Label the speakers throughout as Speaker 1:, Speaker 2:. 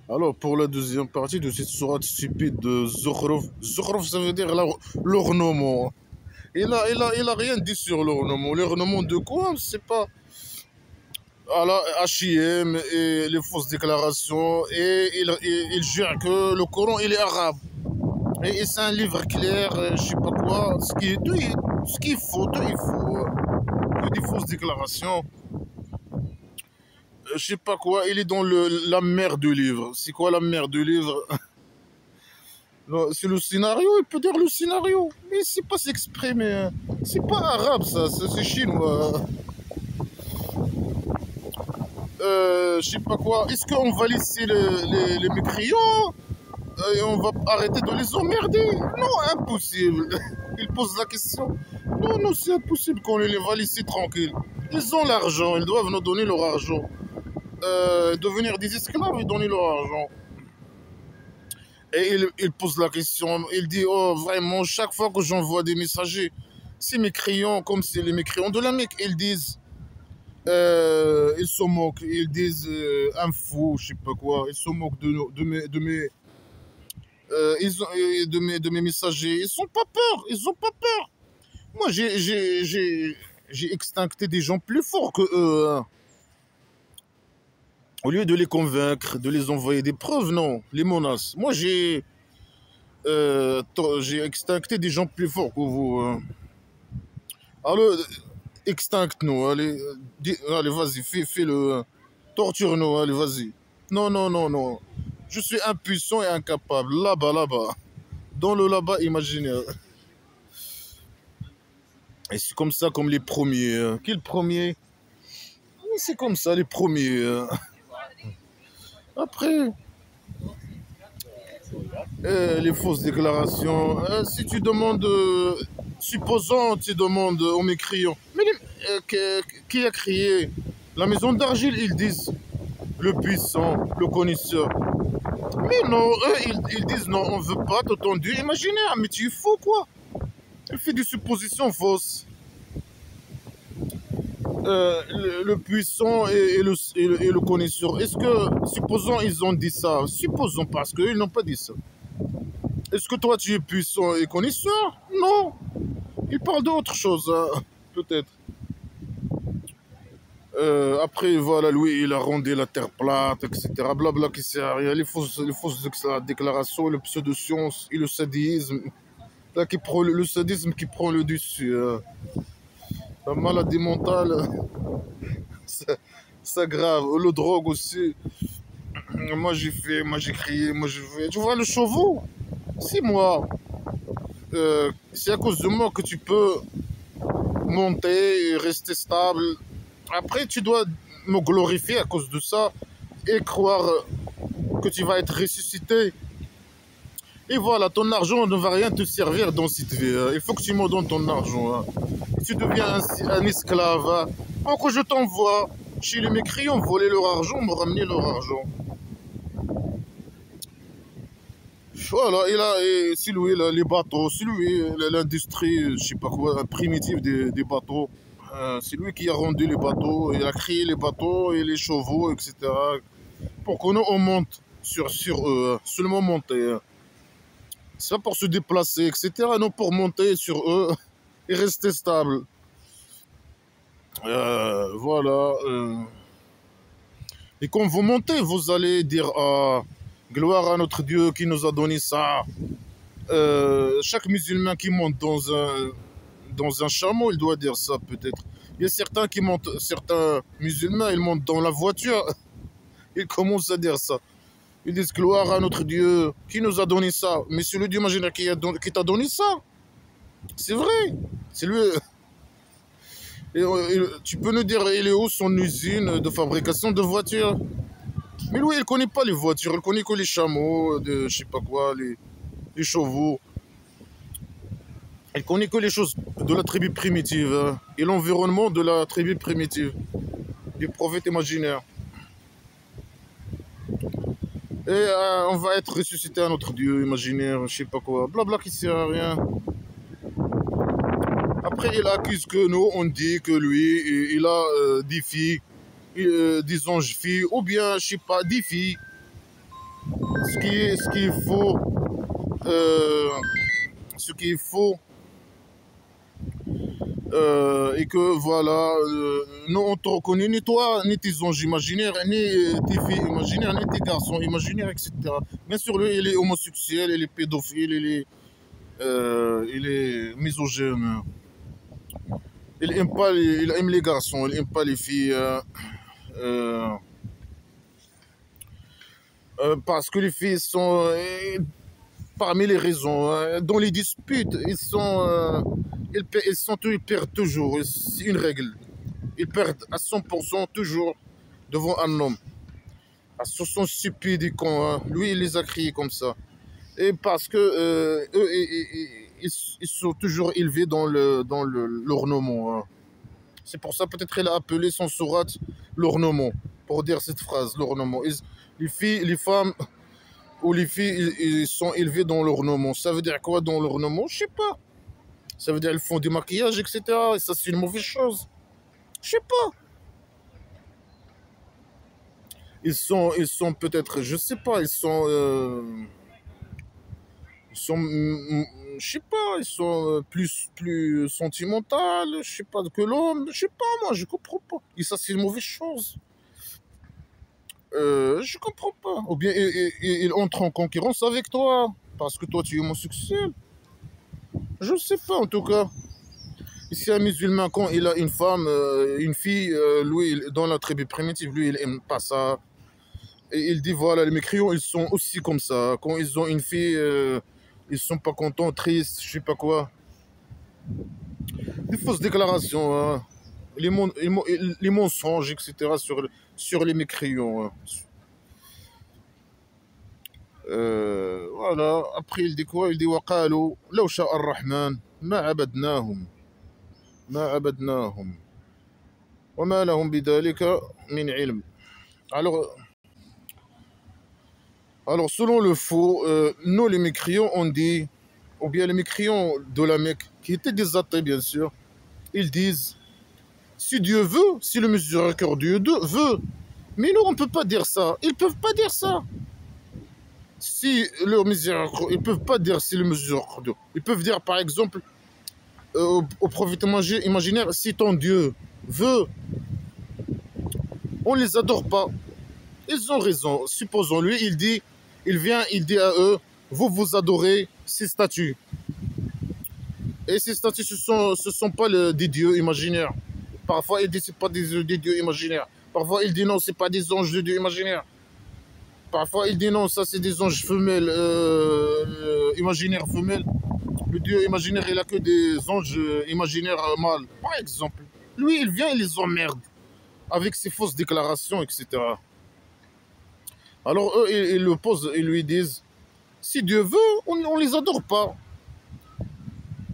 Speaker 1: Alors, pour la deuxième partie de cette sourate stupide de Zukhruf, Zukhruf, ça veut dire l'ornement. Il a rien dit sur l'ornement. L'ornement de quoi? Je sais pas. Alors, H&M et les fausses déclarations. Et il jure que le Coran, il est arabe. Et c'est un livre clair, je sais pas quoi. Ce qu'il faut, tout il faut. Que des fausses déclarations. Je sais pas quoi. Il est dans la mer du livre. C'est quoi la mer du livre? Non, c'est le scénario, il peut dire le scénario. Mais c'est pas s'exprimer. C'est pas arabe, ça, c'est chinois. Je sais pas quoi. Est-ce qu'on va laisser les mécréants et on va arrêter de les emmerder? Non, impossible. Il pose la question. Non, non, c'est impossible qu'on les va laisser tranquilles. Ils ont l'argent, ils doivent nous donner leur argent. Devenir des esclaves et donner leur argent. Et il pose la question, il dit, oh vraiment, chaque fois que j'envoie des messagers, ces mécréants, comme c'est les mécréants de la Mecque, ils disent, ils se moquent, ils disent un fou, je sais pas quoi, ils se moquent de mes messagers, ils ont pas peur, ils ont pas peur. Moi, j'ai extincté des gens plus forts que eux, hein. Au lieu de les convaincre, de les envoyer des preuves, non, les menaces. Moi, j'ai extincté des gens plus forts que vous, hein. Alors, extincte-nous, allez, allez, vas-y, fais-le, hein. Torture-nous, allez, vas-y. Non, non, non, non. Je suis impuissant et incapable. Là-bas, là-bas. Dans le là-bas imaginaire. Et c'est comme ça, comme les premiers, hein. Qui est le premier? Mais c'est comme ça, les premiers, hein. Après, les fausses déclarations. Si tu demandes, supposons, tu demandes aux mécréants, mais qui a créé la maison d'argile? Ils disent le puissant, le connaisseur. Mais non, eux, ils disent non, on veut pas t'entendre imaginaire. Mais tu es fou, quoi. Il fait des suppositions fausses. Le puissant et le connaisseur. Est-ce que, supposons, ils ont dit ça? Supposons, parce qu'ils n'ont pas dit ça. Est-ce que toi, tu es puissant et connaisseur? Non. Ils parlent d'autre chose, hein, peut-être. Après, voilà, lui, il a rendu la terre plate, etc. Blabla, qui sert à rien. Les fausses déclarations, le pseudo-science et le sadisme. Là, le sadisme qui prend le dessus, hein. La maladie mentale, ça grave. Le drogue aussi. Moi j'ai crié, moi je fais. Tu vois le chevaux? C'est moi. C'est à cause de moi que tu peux monter et rester stable. Après, tu dois me glorifier à cause de ça et croire que tu vas être ressuscité. Et voilà, ton argent ne va rien te servir dans cette vie, hein. Il faut que tu me donnes ton argent, hein. Tu deviens un esclave, hein. Pour que je t'envoie chez les mécréants voler leur argent, me ramener leur argent. Voilà, c'est lui, là, les bateaux, c'est lui, l'industrie, je sais pas quoi, primitive des bateaux. C'est lui qui a rendu les bateaux, il a créé les bateaux et les chevaux, etc. Pour qu'on on monte sur eux, hein. Seulement monter, hein. C'est pas pour se déplacer, etc. Non, pour monter sur eux et rester stable. Voilà. Et quand vous montez, vous allez dire ah, gloire à notre Dieu qui nous a donné ça. Chaque musulman qui monte dans un chameau, il doit dire ça peut-être. Il y a certains qui montent, certains musulmans, ils montent dans la voiture, ils commencent à dire ça. Ils disent gloire à notre Dieu qui nous a donné ça. Mais c'est le Dieu imaginaire qui t'a donné ça. C'est vrai. C'est lui. Tu peux nous dire, il est où son usine de fabrication de voitures? Mais lui, il ne connaît pas les voitures. Il connaît que les chameaux, je sais pas quoi, les chevaux. Il connaît que les choses de la tribu primitive, hein, et l'environnement de la tribu primitive, des prophètes imaginaires. Et on va être ressuscité à notre Dieu imaginaire, je sais pas quoi, blabla qui sert à rien. Après, il accuse que nous, on dit que lui, il a des filles, des anges filles, ou bien, je sais pas, des filles. ce qui est faux, euh, ce qui est faux, et que voilà, nous on te reconnaît ni toi, ni tes anges imaginaires, ni tes filles imaginaires, ni tes garçons imaginaires, etc. Bien sûr, lui, il est homosexuel, il est pédophile, il est misogyne. Il aime pas il aime les garçons, il aime pas les filles. Euh, parce que les filles sont parmi les raisons. Dans les disputes, ils perdent toujours. C'est une règle. Ils perdent à 100% toujours devant un homme. Ah, ce sont stupides et cons. Hein. Lui, il les a criés comme ça. Et parce que eux, ils sont toujours élevés dans l'ornement. Hein. C'est pour ça peut-être il a appelé son sourate l'ornement, pour dire cette phrase, l'ornement. Les filles, les femmes ou les filles, ils sont élevés dans l'ornement. Ça veut dire quoi dans l'ornement? Je sais pas. Ça veut dire qu'ils font du maquillage, etc. Et ça, c'est une mauvaise chose. Je sais pas. Ils sont peut-être, je sais pas, ils sont, je sais pas, ils sont plus sentimentaux, je sais pas, que l'homme, je sais pas, moi, je comprends pas. Et ça, c'est une mauvaise chose. Je comprends pas. Ou bien il entre en concurrence avec toi, parce que toi, tu es homosexuel. Je sais pas, en tout cas. Si un musulman, quand il a une femme, une fille, lui, dans la tribu primitive, lui, il aime pas ça. Et il dit, voilà, les mécréants, ils sont aussi comme ça. Quand ils ont une fille, ils sont pas contents, tristes, je sais pas quoi. Des fausses déclarations, hein. Les mensonges, etc. sur les mécréants. Hein. Voilà. Après, il dit quoi? Il dit, وقالوا لو شاء الرحمن ما عبدناهم ما عبدناهم وما لهم بذلك من علم. Alors, alors selon le faux, nous les mécréants, on dit, ou bien les mécréants de la Mecque, qui étaient des athées bien sûr, ils disent, si Dieu veut, si le miséricordieux veut, mais nous on ne peut pas dire ça, ils ne peuvent pas dire ça. Si le miséricordieux, ils ne peuvent pas dire si le miséricordieux, ils peuvent dire par exemple au prophète imaginaire, si ton Dieu veut, on ne les adore pas. Ils ont raison, supposons-lui, il vient, il dit à eux, vous vous adorez ces statues. Et ces statues, ce sont pas des dieux imaginaires. Parfois, il dit c'est pas des dieux imaginaires. Parfois, il dit non, c'est pas des anges de dieux imaginaires. Parfois, il dit non, ça c'est des anges femelles, imaginaires femelles. Le dieu imaginaire, il a que des anges imaginaires mâles, par exemple. Lui, il vient, il les emmerde avec ses fausses déclarations, etc. Alors eux, ils le posent, ils lui disent, si Dieu veut, on ne les adore pas.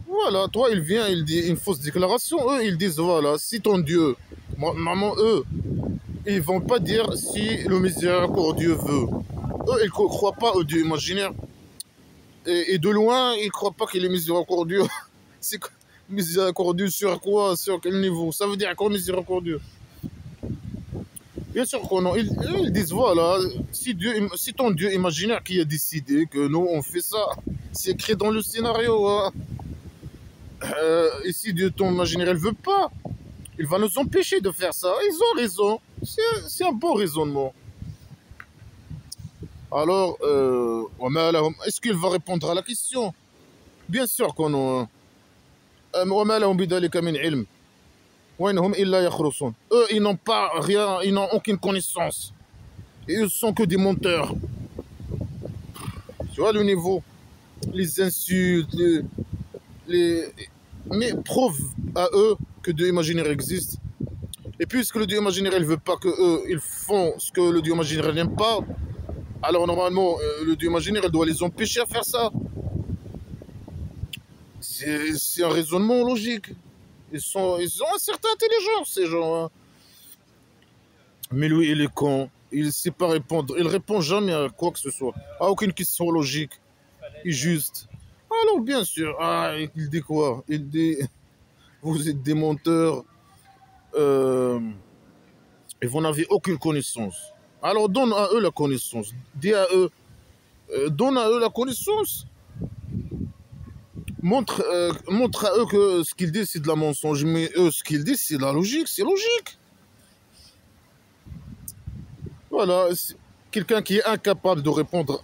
Speaker 1: Voilà, toi, il vient, il dit une fausse déclaration. Eux, ils disent, voilà, si ton Dieu, maman, eux, ils vont pas dire si le miséricordieux veut. Eux, ils ne croient pas au Dieu imaginaire. Et de loin, ils ne croient pas qu'il est miséricordieux. C'est miséricordieux sur quoi? Sur quel niveau? Ça veut dire quoi miséricordieux? Bien sûr qu'on non. Ils disent, voilà, si ton Dieu imaginaire qui a décidé que nous, on fait ça, c'est écrit dans le scénario. Hein. Et si Dieu, ton imaginaire, il veut pas, il va nous empêcher de faire ça. Ils ont raison. C'est un bon raisonnement. Alors, est-ce qu'il va répondre à la question? Bien sûr qu'on non. وما لهم بذلك من علم وإنهم إلا يخرصون. Eux, ils n'ont pas rien, ils n'ont aucune connaissance. Et ils sont que des menteurs. Tu vois le niveau? Les insultes, mais prouve à eux que Dieu imaginaire existe. Et puisque le Dieu imaginaire ne veut pas que eux ils font ce que le Dieu imaginaire n'aime pas, alors normalement le Dieu imaginaire doit les empêcher à faire ça. C'est un raisonnement logique. Ils ont une certaine intelligence ces gens. Hein. Mais lui il est con. Il ne sait pas répondre. Il répond jamais à quoi que ce soit. À aucune question logique. Et juste. Alors bien sûr. Ah, il dit quoi? Il dit vous êtes des menteurs. Et vous n'avez aucune connaissance. Alors donne à eux la connaissance. Dis à eux, donne à eux la connaissance, montre à eux que ce qu'ils disent c'est de la mensonge, mais eux ce qu'ils disent c'est de la logique, c'est logique. Voilà, quelqu'un qui est incapable de répondre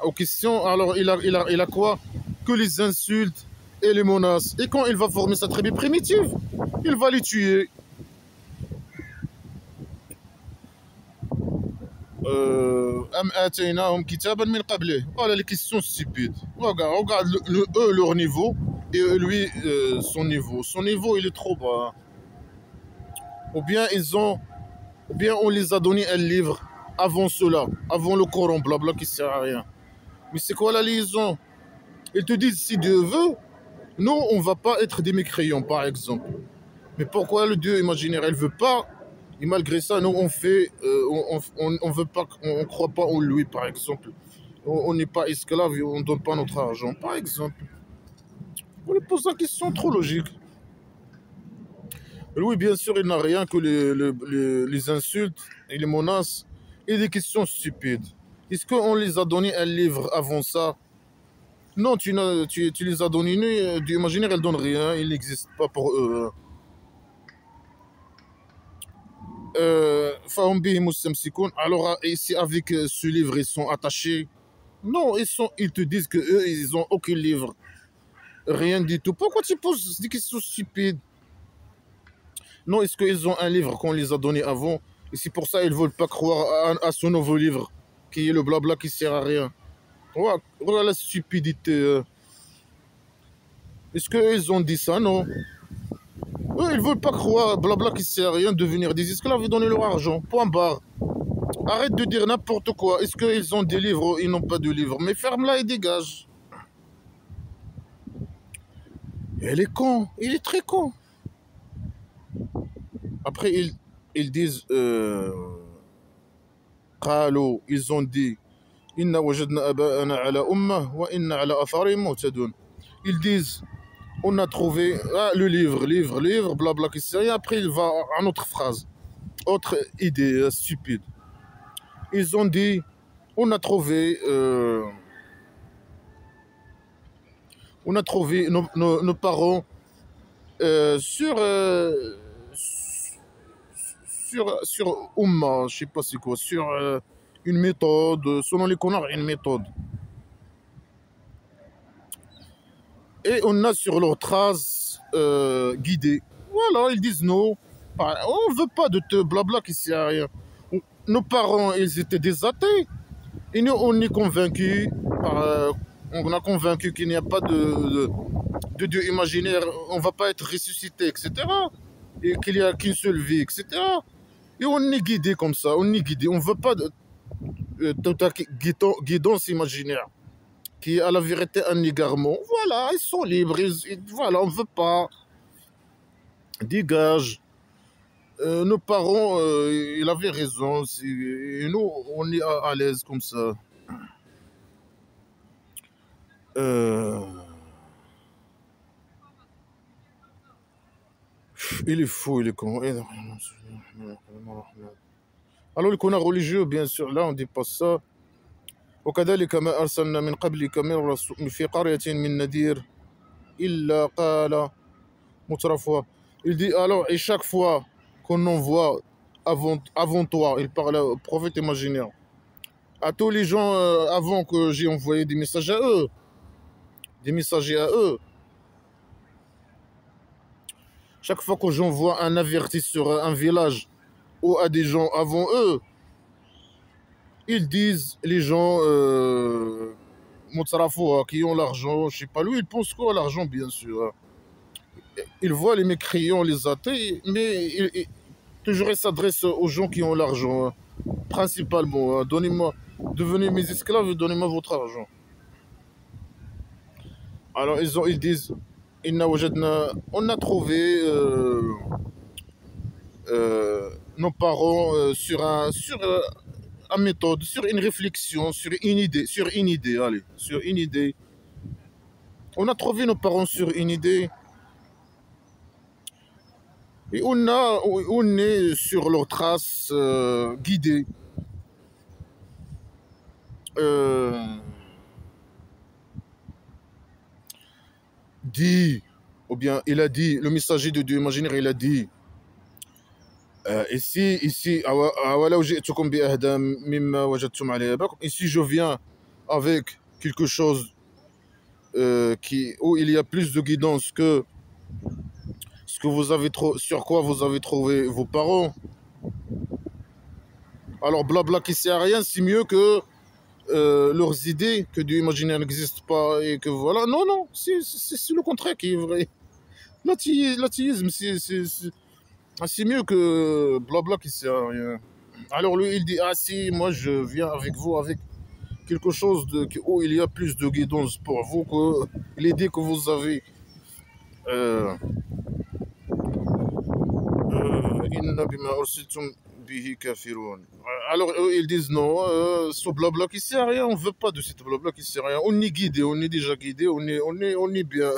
Speaker 1: aux questions, alors il a quoi? Que les insultes et les menaces. Et quand il va former sa tribu primitive, il va les tuer. Voilà les questions stupides. Regarde eux, leur niveau, et lui, son niveau. Son niveau, il est trop bas. Ou bien, ou bien on les a donné un livre avant cela, avant le Coran, blabla, qui sert à rien. Mais c'est quoi la liaison? Ils te disent, si Dieu veut, nous, on va pas être des mécréants, par exemple. Mais pourquoi le Dieu imaginaire, elle veut pas? Et malgré ça, nous, on fait, on veut pas, on croit pas en lui, par exemple. On n'est pas esclave et on donne pas notre argent, par exemple. On lui pose la question trop logique. Oui, bien sûr, il n'a rien que les insultes et les menaces et des questions stupides. Est-ce qu'on les a donné un livre avant ça? Non, tu les as donnés, du imaginaire, elles donnent rien, il n'existe pas pour eux. Alors, ici, avec ce livre, ils sont attachés. Non, ils te disent que eux, ils ont aucun livre. Rien du tout. Pourquoi tu poses des questions stupides? Non, est-ce qu'ils ont un livre qu'on les a donné avant? Et c'est pour ça qu'ils ne veulent pas croire à ce nouveau livre, qui est le blabla qui sert à rien. Voilà la stupidité. Est-ce qu'ils ont dit ça? Non. Eux, ils ne veulent pas croire, blabla qui sert à rien, devenir des esclaves et donner leur argent. Point barre. Arrête de dire n'importe quoi. Est-ce qu'ils ont des livres ou ils n'ont pas de livres? Mais ferme-la et dégage. Elle est con. Il est très con. Après, ils disent... ils ont dit... Inna wajadna aba'ana ala ummah wa inna ala atharihim muhtadun. Ils disent... On a trouvé le livre, blabla, qui sert. Et après, il va à une autre phrase. Autre idée stupide. Ils ont dit... On a trouvé nos parents sur Oumma, je sais pas c'est quoi, sur une méthode, selon les connards, une méthode. Et on a sur leurs traces guidées. Voilà, ils disent non, on veut pas de te blabla qui sert à rien. Nos parents, ils étaient des athées. Et nous, on est convaincus, on a convaincu qu'il n'y a pas de Dieu imaginaire, on ne va pas être ressuscité, etc. Et qu'il n'y a qu'une seule vie, etc. Et on est guidé comme ça, on est guidé. On ne veut pas de guidance imaginaire qui est à la vérité un égarement. Voilà, ils sont libres, voilà, on ne veut pas. Dégage. Nos parents, ils avaient raison. Et nous, on est à l'aise comme ça. Il est fou, il est con. Alors, le connard religieux, bien sûr, là, on dépasse ça. وكذلك ما أرسلنا من قبلك من رسول في قرية من نذير إلا قال مترفوها. Il dit alors, et chaque fois qu'on envoie avant toi, il parle au prophète imaginaire, à tous les gens avant que j'ai envoyé des messages à eux, des messagers à eux, chaque fois que j'envoie un averti sur un village ou à des gens avant eux, ils disent, les gens qui ont l'argent, je sais pas, lui il pense quoi à l'argent bien sûr. Il voit les mécréants, les athées, mais toujours il s'adresse aux gens qui ont l'argent. Principalement, donnez-moi, devenez mes esclaves et donnez-moi votre argent. Alors ils disent, on a trouvé nos parents sur un méthode, sur une réflexion, sur une idée, allez, sur une idée. On a trouvé nos parents sur une idée. Et on est sur leurs traces guidées. dit, ou bien il a dit, le messager de Dieu imaginaire, il a dit, ici, ici je viens avec quelque chose où il y a plus de guidance que ce que vous avez sur quoi vous avez trouvé vos parents. Alors blabla qui sert à rien, c'est mieux que leurs idées, que Dieu imaginaire n'existe pas et que voilà. Non, non, c'est le contraire qui est vrai. L'athéisme, c'est mieux que blabla qui sert à rien. Alors lui, il dit, ah si, moi je viens avec vous avec quelque chose où il y a plus de guidance pour vous que l'idée que vous avez. Euh, Inna bima ursiltum bihi kafirun. Alors eux, ils disent non, ce blabla qui sert à rien, on veut pas de cette blabla qui sert à rien. On est guidé, on est déjà guidé, on est bien.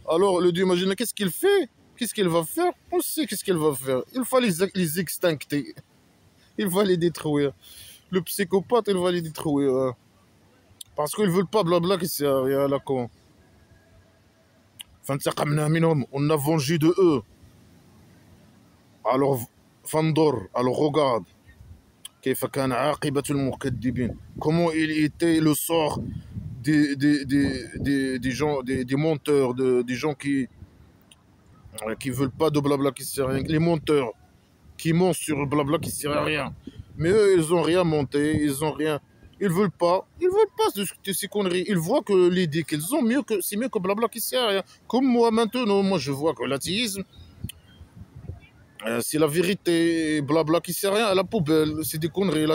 Speaker 1: Alors le Dieu imaginaire, qu'est-ce qu'il fait? Qu'est-ce qu'il va faire? On sait qu'est-ce qu'il va faire. Il va les extincter. Il va les détruire. Le psychopathe, il va les détruire. Hein. Parce qu'ils veulent pas blabla qui sert à rien, la con. On a vengé de eux. Alors, Fandor, alors regarde. Comment il était le sort des gens, des menteurs, des gens qui veulent pas de blabla qui sert à rien. Les menteurs qui mentent sur le blabla qui sert à rien. Mais eux, ils ont rien monté, ils ont rien. Ils veulent pas de ces conneries. Ils voient que l'idée qu'ils ont, c'est mieux que blabla qui sert à rien. Comme moi maintenant, moi je vois que l'athéisme, c'est la vérité, blabla qui sert à rien à la poubelle, c'est des conneries.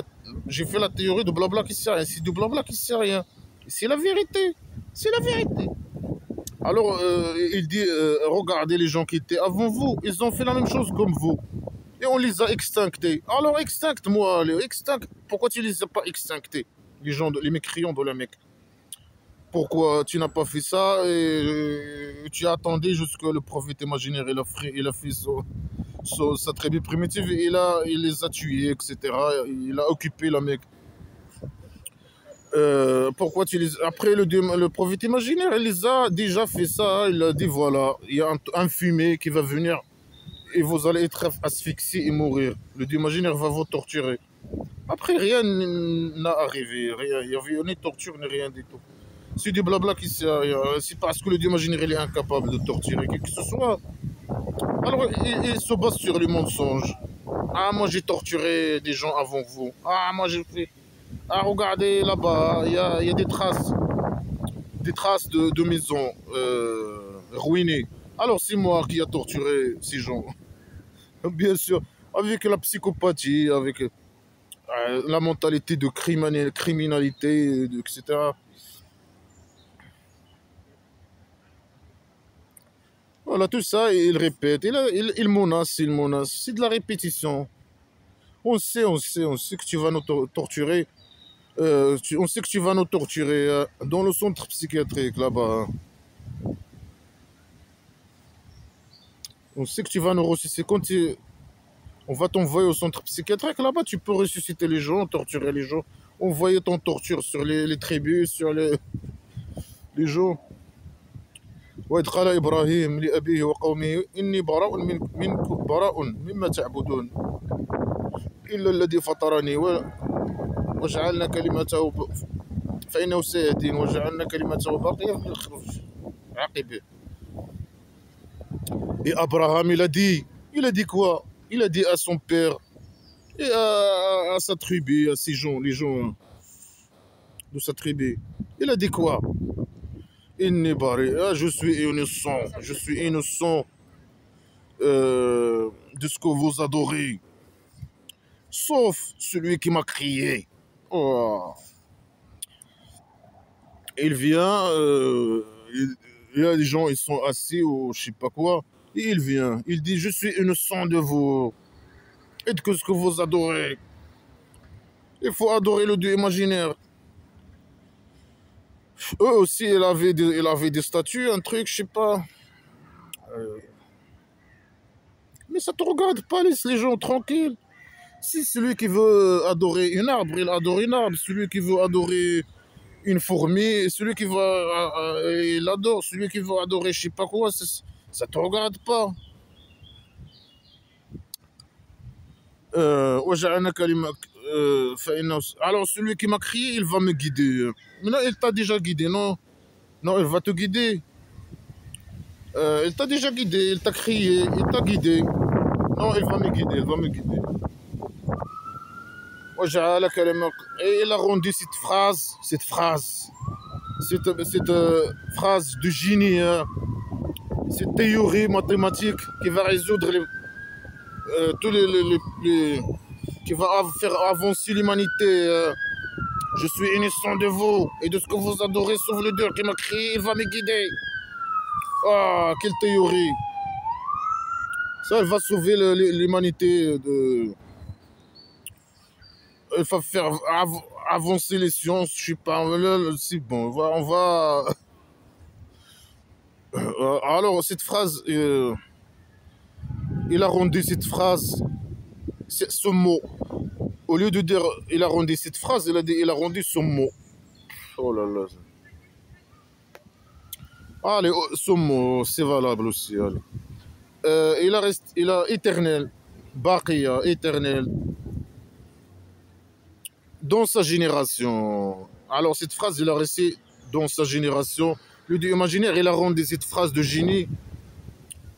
Speaker 1: J'ai fait la théorie de blabla qui sert à rien, c'est du blabla qui sert à rien. C'est la vérité, c'est la vérité. Alors, il dit, regardez les gens qui étaient avant vous, ils ont fait la même chose comme vous. Et on les a extinctés. Alors, extincte-moi, extincte. Pourquoi tu les as pas extinctés, les gens, les mécréants de la Mecque? Pourquoi tu n'as pas fait ça et tu as attendu jusqu'à le prophète imaginaire, il a fait sa tribu primitive, il les a tués, etc. Il a occupé la Mecque. Pourquoi tu les... Après, le prophète imaginaire, il les a déjà fait ça. Il a dit, voilà, il y a un fumier qui va venir et vous allez être asphyxié et mourir. Le Dieu imaginaire va vous torturer. Après, rien n'a arrivé. Rien. Il n'y avait ni torture, ni rien du tout. C'est du blabla qui sert à rien. C'est parce que le Dieu imaginaire il est incapable de torturer qui que ce soit. Alors, il se base sur les mensonges. Ah, moi j'ai torturé des gens avant vous. Ah, moi j'ai fait. Ah, regardez là-bas, il y a des traces de maisons ruinées. Alors, c'est moi qui a torturé ces gens. Bien sûr, avec la psychopathie, avec la mentalité de criminalité, etc. Voilà, tout ça, il répète, il menace, il menace. C'est de la répétition. On sait que tu vas nous torturer. On sait que tu vas nous torturer dans le centre psychiatrique là-bas. On sait que tu vas nous ressusciter. On va t'envoyer au centre psychiatrique là-bas, tu peux ressusciter les gens, torturer les gens. Envoyer ton torture sur les tribus, sur les gens. وإذ قال إبراهيم لأبيه وقومه إني براء مما تعبدون إلا الذي فطرني وجعلنا كلمته فإنه سيهدين وجعلنا كلمته باقية في الخروج عقبه. Et Abraham, il a dit quoi? Il a dit à son père et à sa tribu, à ses gens, les gens de sa tribu. Il a dit quoi? Je suis innocent de ce que vous adorez, sauf celui qui m'a crié. Oh. Il vient, il y a des gens, ils sont assis ou je sais pas quoi, et il vient, il dit, je suis innocent de vous, et de ce que vous adorez. Il faut adorer le Dieu imaginaire. Eux aussi, il avait des statues, un truc, je sais pas. Mais ça te regarde pas, laisse les gens tranquilles. Si celui qui veut adorer une arbre, il adore une arbre. Celui qui veut adorer une fourmi, et celui qui va, il adore, celui qui va adorer je sais pas quoi, ça te regarde pas. Alors celui qui m'a crié, il va me guider. Mais non, il t'a déjà guidé, non? Non, il va te guider. Il t'a déjà guidé, il t'a crié, il t'a guidé. Non, il va me guider, il va me guider. Et il a rendu cette phrase de génie, hein, cette théorie mathématique qui va résoudre tous qui va faire avancer l'humanité. Je suis innocent de vous et de ce que vous adorez, sauf le Dieu qui m'a créé, il va me guider. Ah, quelle théorie! Ça, elle va sauver l'humanité de. Il va faire avancer les sciences, je sais pas. C'est bon, on va. Alors, cette phrase, il a rendu cette phrase, ce mot. Au lieu de dire il a rendu cette phrase, il a dit il a rendu ce mot. Oh là là. Allez, ce mot, c'est valable aussi. Allez. Il a éternel, Baqiya, éternel, dans sa génération. Alors, cette phrase, il a resté dans sa génération. Le Dieu imaginaire, il a rendu cette phrase de génie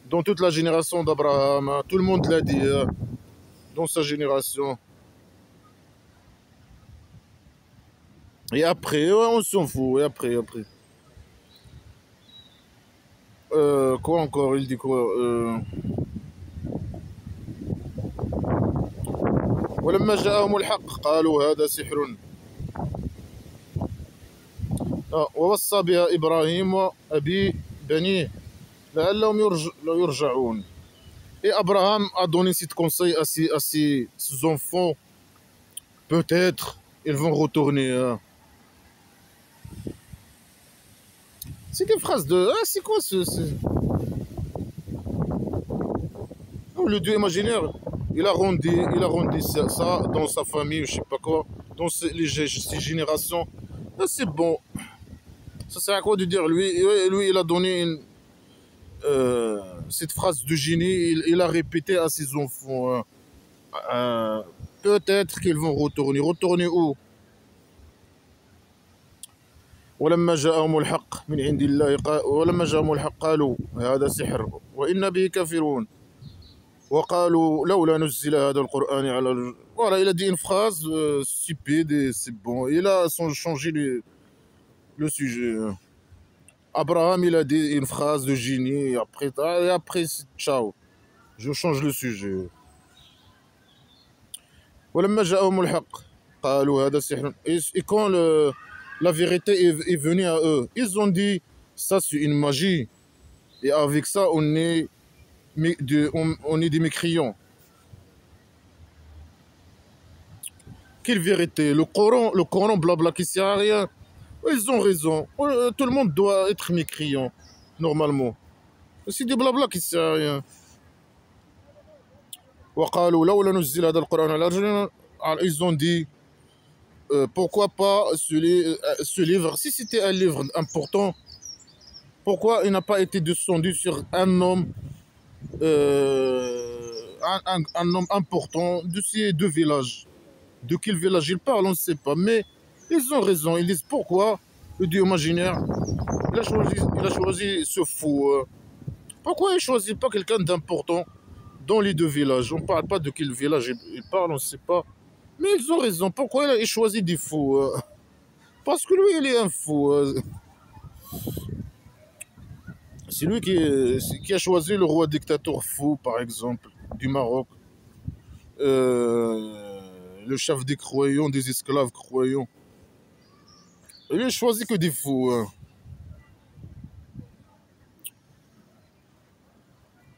Speaker 1: dans toute la génération d'Abraham. Tout le monde l'a dit, dans sa génération. Et après, ouais, on s'en fout. Et après. Quoi encore? Il dit quoi? ولما جاءهم الحق قالوا هذا سحر ووصى بها إبراهيم وأبي بنيه لعلهم يرجعون. Et Abraham a donné ce conseil à ses enfants. Peut-être ils vont retourner. C'est des phrases de... Ah, c'est quoi le Dieu imaginaire, il a rendu ça dans sa famille, je sais pas quoi, dans ses générations. Ah, c'est bon. Ça sert à quoi de dire lui, il a donné cette phrase de génie, il a répété à ses enfants. Peut-être qu'ils vont retourner. Retourner où? ولما جاءهم الحق من عند الله ولما جاءهم الحق قالوا هذا سحر وإنا به كافرون وقالوا لولا نزل هذا القرآن على. Voilà, il a dit une phrase stupide et c'est bon. Il a changé le sujet. Abraham, il a dit une phrase de génie et après ciao. Je change le sujet. ولما جاءهم الحق قالوا هذا سحر. Et quand la vérité est venue à eux, ils ont dit ça c'est une magie. Et avec ça, on est des mécréants. Quelle vérité? Le Coran blabla qui sert à rien. Ils ont raison. Tout le monde doit être mécréant, normalement. C'est des blabla qui sert à rien. Ils ont dit pourquoi pas ce livre? Si c'était un livre important, pourquoi il n'a pas été descendu sur un homme, un homme important de ces deux villages? De quel village ils parlent, on ne sait pas. Mais ils ont raison. Ils disent pourquoi le Dieu imaginaire, il a choisi ce fou. Pourquoi il ne choisit pas quelqu'un d'important dans les deux villages? On ne parle pas de quel village ils parlent, on ne sait pas. Mais ils ont raison. Pourquoi il a choisi des fous? Parce que lui, il est un fou. C'est lui qui a choisi le roi dictateur fou, par exemple, du Maroc. Le chef des croyants, des esclaves croyants. Il a choisi que des fous.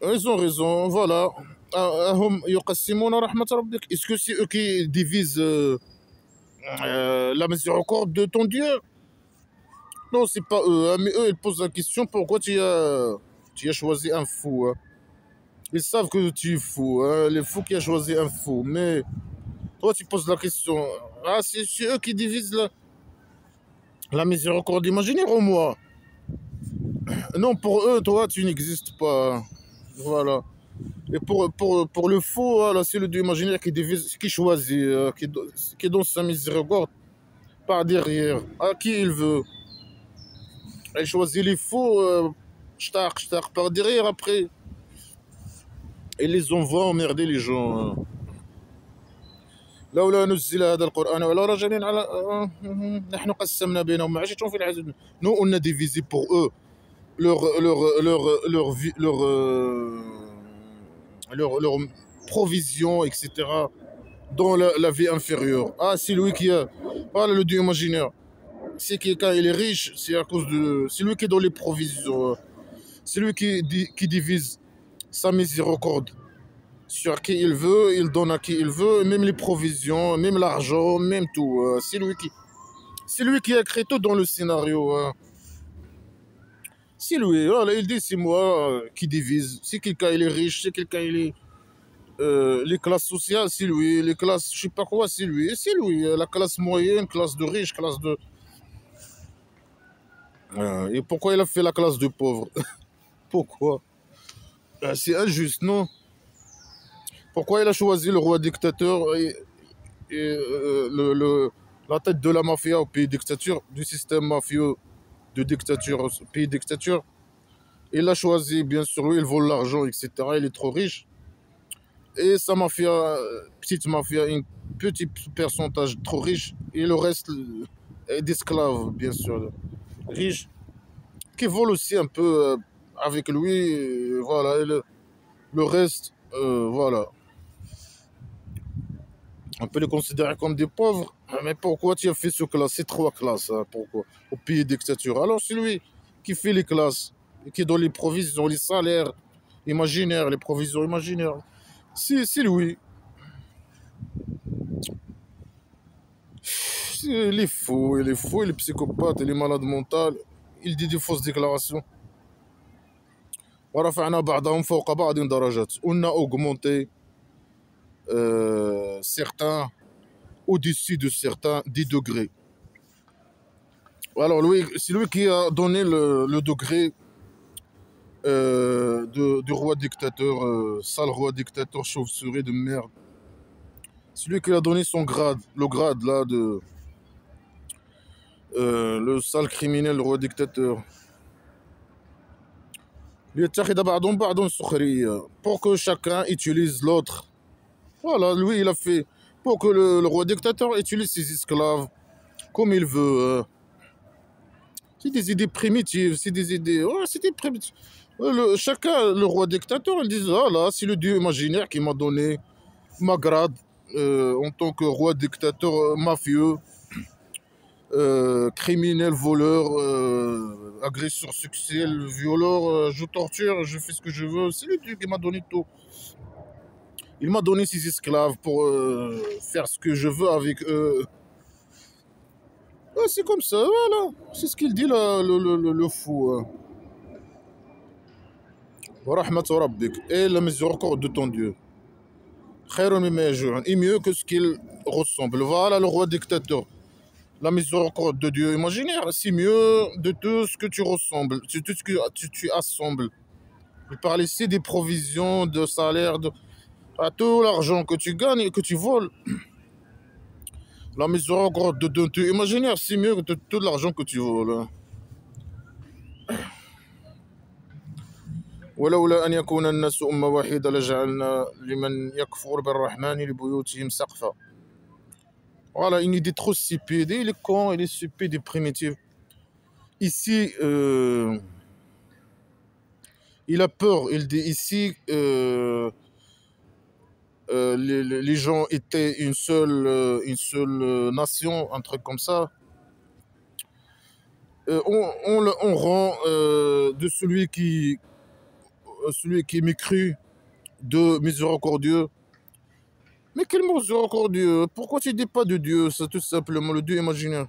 Speaker 1: Ils ont raison, voilà. Est-ce que c'est eux qui divisent la miséricorde de ton Dieu? Non, c'est pas eux. Mais eux, ils posent la question pourquoi tu as choisi un fou. Ils savent que tu es fou. Les fous qui ont choisi un fou. Mais toi, tu poses la question. Ah, c'est eux qui divisent La miséricorde imaginaire au moi. Non, pour eux, toi, tu n'existes pas. Voilà. Et pour le faux, voilà, c'est le Dieu imaginaire qui choisit, qui donne sa miséricorde par derrière, à qui il veut. Il choisit les faux, par derrière après. Il les envoie emmerder les gens. لولا نزل هذا القرآن على رجل على نحن قسمنا بينهم معيشتهم في الحياة الدنيا. Nous, on a divisé pour eux leur provision, etc., dans la vie inférieure. Ah, c'est lui qui a. Voilà le Dieu imaginaire. C'est que quand il est riche, c'est à cause de. C'est lui qui donne les provisions. C'est lui qui divise sa miséricorde sur qui il veut, il donne à qui il veut, même les provisions, même l'argent, même tout. C'est lui qui a créé tout dans le scénario. C'est lui. Voilà, il dit c'est moi qui divise. Si quelqu'un il est riche, si quelqu'un il est les classes sociales, c'est lui. Les classes, je sais pas quoi, c'est lui. C'est lui. La classe moyenne, classe de riches, classe de. Et pourquoi il a fait la classe de pauvres? Pourquoi? C'est injuste, non? Pourquoi il a choisi le roi dictateur et la tête de la mafia au pays dictature, du système mafieux de dictature au pays dictature? Il a choisi, bien sûr, lui, il vole l'argent, etc. Il est trop riche. Et sa mafia, petite mafia, un petit pourcentage trop riche, et le reste est d'esclaves, bien sûr, riches, qui volent aussi un peu avec lui, voilà, et le reste, voilà. On peut les considérer comme des pauvres, mais pourquoi tu as fait ce classe, ces trois classes, hein, pourquoi? Au pays dictature. Alors c'est lui qui fait les classes, et qui donne les provisions, les salaires imaginaires, les provisions imaginaires. C'est lui. Il est fou, il est fou, il est psychopathe, il est malade mental, il dit des fausses déclarations. ورفعنا بعضهم فوق بعض درجات. On a augmenté certains au-dessus de certains 10 degrés. Alors lui, c'est lui qui a donné le degré du roi dictateur, sale roi dictateur chauve-souris de merde. C'est lui qui a donné son grade, le grade là de le sale criminel, le roi dictateur. Pour que chacun utilise l'autre. Voilà, lui il a fait pour que le roi dictateur utilise ses esclaves comme il veut. C'est des idées primitives, c'est des idées. Ouais, c'est des primitives. Chacun, le roi dictateur, il dit ah là, c'est le dieu imaginaire qui m'a donné ma grade en tant que roi dictateur mafieux, criminel, voleur, agresseur sexuel, violeur, je torture, je fais ce que je veux. C'est le dieu qui m'a donné tout. Il m'a donné ses esclaves pour faire ce que je veux avec eux. C'est comme ça, voilà. C'est ce qu'il dit là, le fou. Wa rahmatu rabbik. Et la miséricorde de ton Dieu. Khayrun mimma yaj'un. Et mieux que ce qu'il ressemble. Voilà le roi dictateur. La miséricorde de Dieu imaginaire, c'est mieux de tout ce que tu ressembles, de tout ce que tu assembles. Il parle ici des provisions, de salaire, à tout l'argent que tu gagnes et que tu voles. La miséricorde de Dieu imaginaire, c'est mieux que tout l'argent que tu voles. ولولا أن يكون الناس أمة واحدة لجعلنا لمن يكفر بالرحمن لبيوتهم سقفا. Voilà, une idée trop stupide. Il est con, il est stupide et primitif. Ici, il a peur. Il dit ici, les gens étaient une seule nation, un truc comme ça. On rend de celui qui m'écrit de miséricordieux. Mais quel miséricordieux? Pourquoi tu dis pas de Dieu? C'est tout simplement le Dieu imaginaire.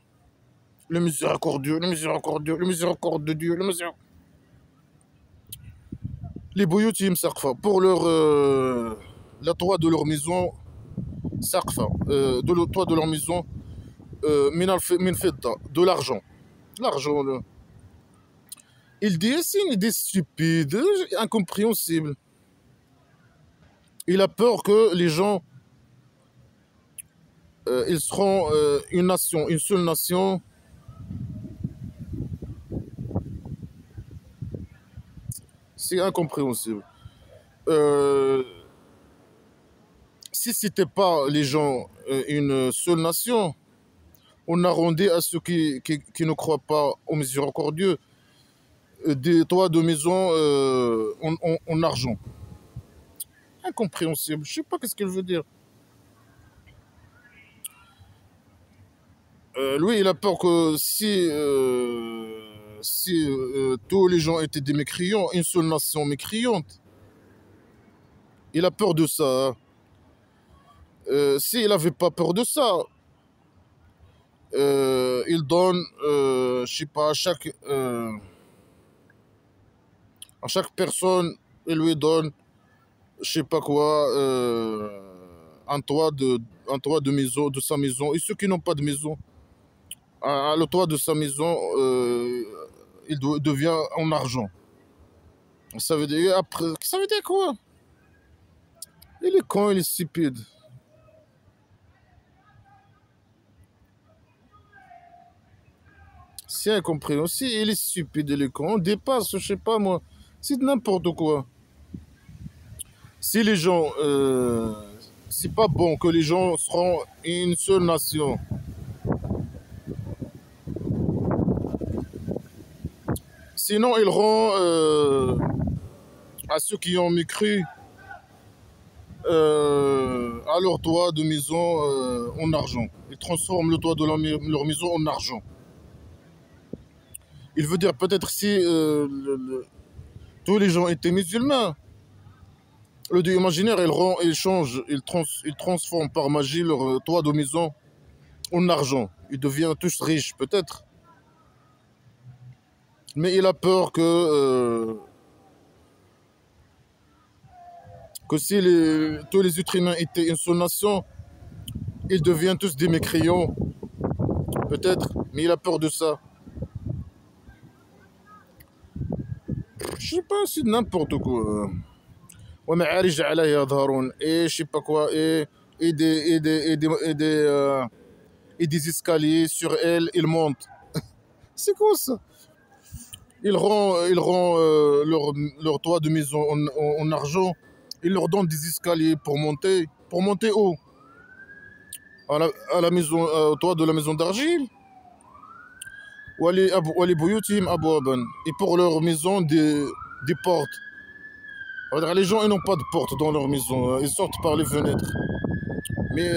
Speaker 1: Le miséricordieux, le miséricordieux, le miséricorde de Dieu, le miséricorde. Les bouyoutim sarfa, pour la toit de leur maison, sarfa, de le toit de leur maison, min fidda, de l'argent. L'argent, là. Il dit, c'est une idée stupide, incompréhensible. Il a peur que les gens, ils seront une nation, une seule nation. C'est incompréhensible. Euh, Si c'était pas les gens une seule nation, on arrondit à ceux qui ne croient pas au miséricordieux des toits de maison en argent. Incompréhensible. Je sais pas qu'est-ce qu'elle veut dire. Lui, il a peur que si tous les gens étaient des mécréants, une seule nation mécréante, il a peur de ça, hein. S'il n'avait pas peur de ça, il donne, je sais pas, à chaque personne, il lui donne, je sais pas quoi, un toit de maison, de sa maison. Et ceux qui n'ont pas de maison, à le toit de sa maison, devient en argent. Ça veut dire, après, ça veut dire quoi? Il est con, il est stupide. C'est incompréhensible, il est stupide, il est con. On dépasse, je sais pas moi. C'est n'importe quoi. Si les gens, c'est pas bon que les gens seront une seule nation. Sinon, ils rend à ceux qui ont mécru à leur toit de maison en argent. Ils transforment le toit de leur maison en argent. Il veut dire peut-être si tous les gens étaient musulmans, le dieu imaginaire, il change, il transforme par magie leur toit de maison en argent. Ils deviennent tous riches peut-être. Mais il a peur que si tous les êtres humains étaient une seule nation, ils deviennent tous des mécréants, peut-être, mais il a peur de ça. Je sais pas, c'est n'importe quoi. ومعارج على يظهرون et je sais pas quoi et des escaliers sur elle, ils montent. C'est quoi ça? Ils rend leur toit de maison en argent. Ils leur donnent des escaliers pour monter. Pour monter où? À la maison, au toit de la maison d'argile. وَلِبُيُوتِهِمْ أَبْوَابًا. Et pour leur maison, des portes. Les gens, ils n'ont pas de porte dans leur maison. Ils sortent par les fenêtres. Mais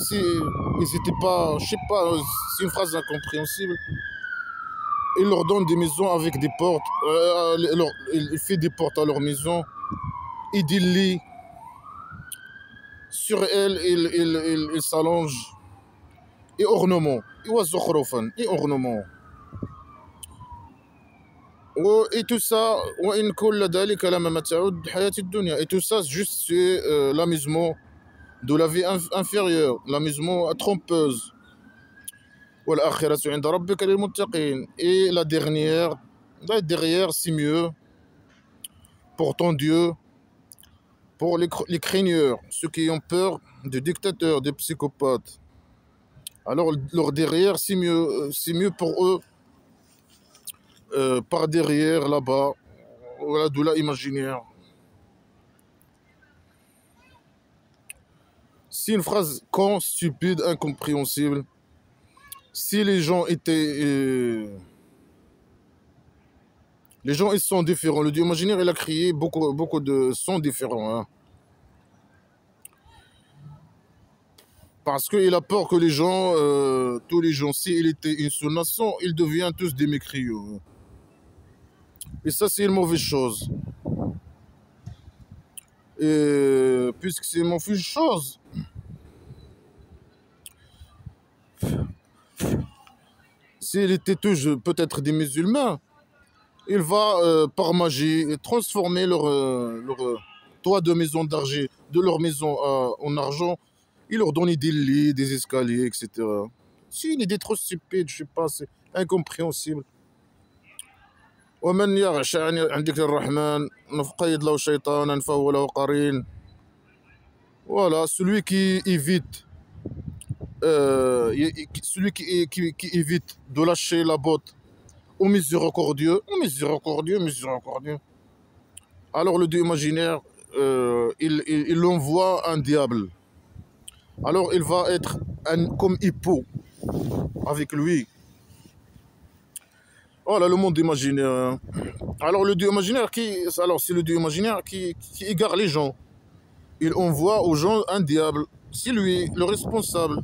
Speaker 1: si ils n'étaient pas, je sais pas, c'est une phrase incompréhensible. Il leur donne des maisons avec des portes. Il fait des portes à leur maison. Et des lits. Sur elles, il s'allonge. Et ornements. Et ornements. Et tout ça, et tout ça, juste c'est l'amusement de la vie inférieure, l'amusement trompeuse. Et la derrière, c'est mieux pour ton Dieu, pour les craigneurs, ceux qui ont peur des dictateurs, des psychopathes. Alors, leur derrière, c'est mieux pour eux. Par derrière, là-bas, voilà, de là imaginaire. C'est une phrase con, stupide, incompréhensible. Si les gens étaient... les gens, ils sont différents. Le dieu imaginaire, il a créé beaucoup de sons différents. Hein. Parce qu'il a peur que les gens, tous les gens, s'ils étaient une seule nation, ils deviennent tous des mécréants. Et ça, c'est une mauvaise chose. Et puisque c'est une mauvaise chose, s'il était tous peut-être des musulmans, il va par magie transformer leur toit de maison d'argile, de leur maison en argent. Il leur donne des lits, des escaliers, etc. C'est une idée trop stupide, je sais pas, c'est incompréhensible. ومن يغش عن ذكر الرحمن نقيض له شيطانا فهو له قرين. Voilà, celui qui évite de lâcher la botte au miséricordieux, miséricordieux. Alors le Dieu imaginaire, il envoie un diable. Alors il va être comme Hippo avec lui. Voilà le monde imaginaire. Alors le Dieu imaginaire c'est le Dieu imaginaire qui égare les gens. Il envoie aux gens un diable. C'est lui le responsable.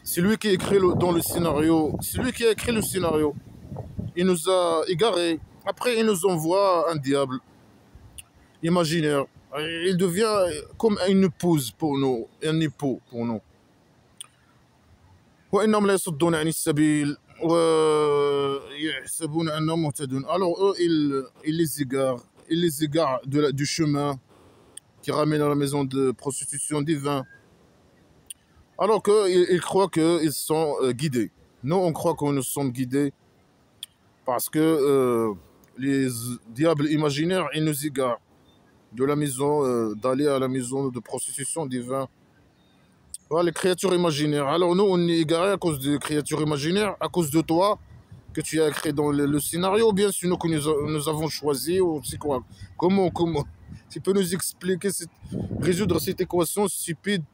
Speaker 1: C'est lui qui écrit dans le scénario. C'est lui qui a écrit le scénario. Il nous a égarés. Après, il nous envoie un diable imaginaire. Il devient comme une épouse pour nous, un époux pour nous. وإنهم لا يصدون عن السبيل ويحسبون أنهم مهتدون. Alors eux, ils les égarent du chemin qui ramène à la maison de prostitution divine. Alors qu'ils croient qu'ils sont guidés. Nous, on croit que nous sommes guidés parce que les diables imaginaires, ils nous égarent de la maison, d'aller à la maison de prostitution divine. Voilà, les créatures imaginaires. Alors nous, on est égarés à cause des créatures imaginaires, à cause de toi, que tu as écrit dans le scénario, ou bien sinon que nous avons choisi, ou c'est quoi? Comment tu peux nous expliquer, résoudre cette équation stupide?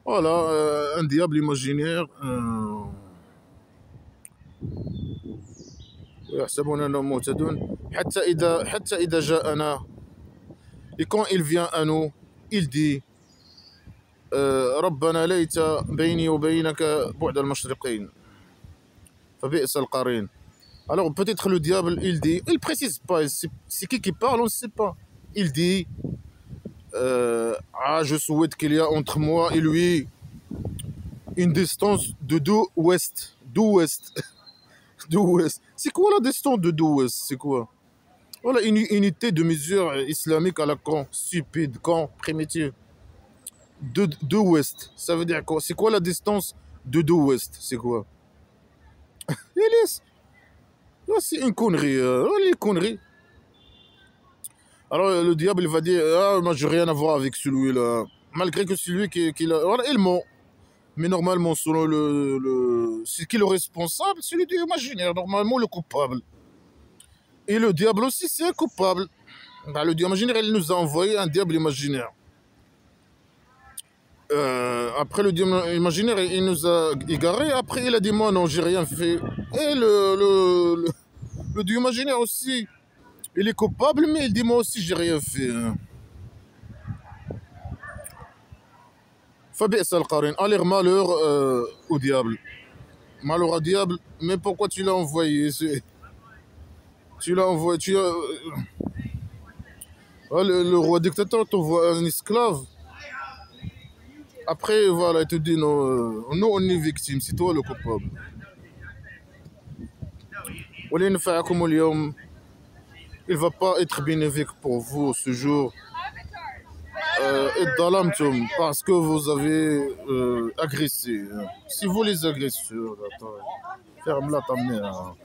Speaker 1: Voilà, un diable imaginaire. يحسبون أنهم مهتدون حتى إذا جاءنا. Et quand il vient à nous, il dit ربنا ليت بيني وبينك بعد المشرقين فبئس القرين. Alors peut-être le diable, il dit, il précise pas, c'est qui parle, on ne sait pas. Il dit je souhaite qu'il y a entre moi et lui une distance de 2 ouest. 2 ouest. 2 ouest. C'est quoi la distance de 2 ouest? C'est quoi? Voilà une unité de mesure islamique à la con, stupide, con, primitive. 2 ouest, ça veut dire quoi? C'est quoi la distance de 2 ouest? C'est quoi? C'est une connerie, une connerie. Alors le diable il va dire moi j'ai rien à voir avec celui-là, malgré que celui qui voilà, il ment. Mais normalement selon c'est qui le responsable? C'est le Dieu imaginaire, normalement le coupable. Et le diable aussi c'est un coupable. Le Dieu imaginaire il nous a envoyé un diable imaginaire. Après le Dieu imaginaire il nous a égarés. Après il a dit moi non j'ai rien fait. Et le Dieu imaginaire aussi il est coupable, mais il dit moi aussi j'ai rien fait. فبئس القرين. Alors malheur au diable. Malheur au diable. Mais pourquoi tu l'as envoyé? Tu l'as envoyé. Le roi dictateur t'envoie un esclave. Après voilà il te dit non, nous on est victime, c'est toi le coupable. ولينفعكم اليوم. Il va pas être bénéfique pour vous ce jour. Parce que vous avez agressé. Si vous les agresseurs, ferme-la ta mère.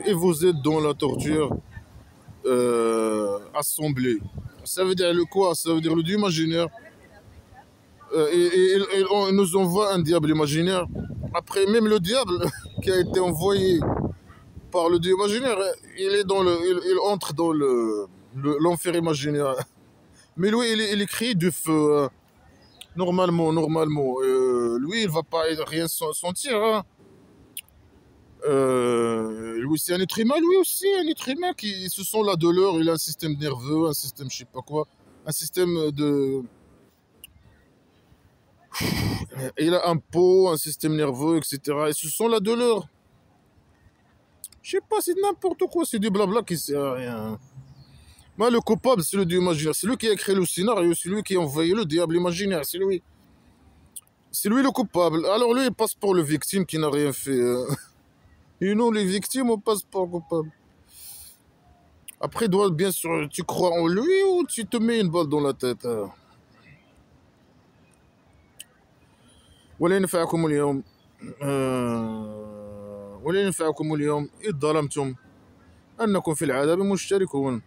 Speaker 1: Et vous êtes dans la torture assemblée. Ça veut dire le quoi? Ça veut dire le Dieu imaginaire. Et on nous envoie un diable imaginaire. Après, même le diable qui a été envoyé par le Dieu imaginaire, il entre dans l'enfer imaginaire. Mais lui, il écrit du feu. Normalement. Lui, il va pas rien sentir. Hein. Lui, c'est un être humain. Lui aussi, un être humain qui se sent la douleur. Il a un système nerveux, un système je sais pas quoi. Un système de... Il a un pot, un système nerveux, etc. Il se sent la douleur. Je sais pas, c'est n'importe quoi. C'est du blabla qui sert à rien. Mais le coupable, c'est le Dieu imaginaire. C'est lui qui a écrit le scénario. C'est lui qui a envoyé le diable imaginaire. C'est lui. C'est lui le coupable. Alors lui, il passe pour le victime qui n'a rien fait. Et nous, les victimes, on passe pour le coupable. Après, bien sûr, tu crois en lui ou tu te mets une balle dans la tête. ولا ينفعكم اليوم ولن ينفعكم اليوم إذ ظلمتم أنكم في العذاب مشتركون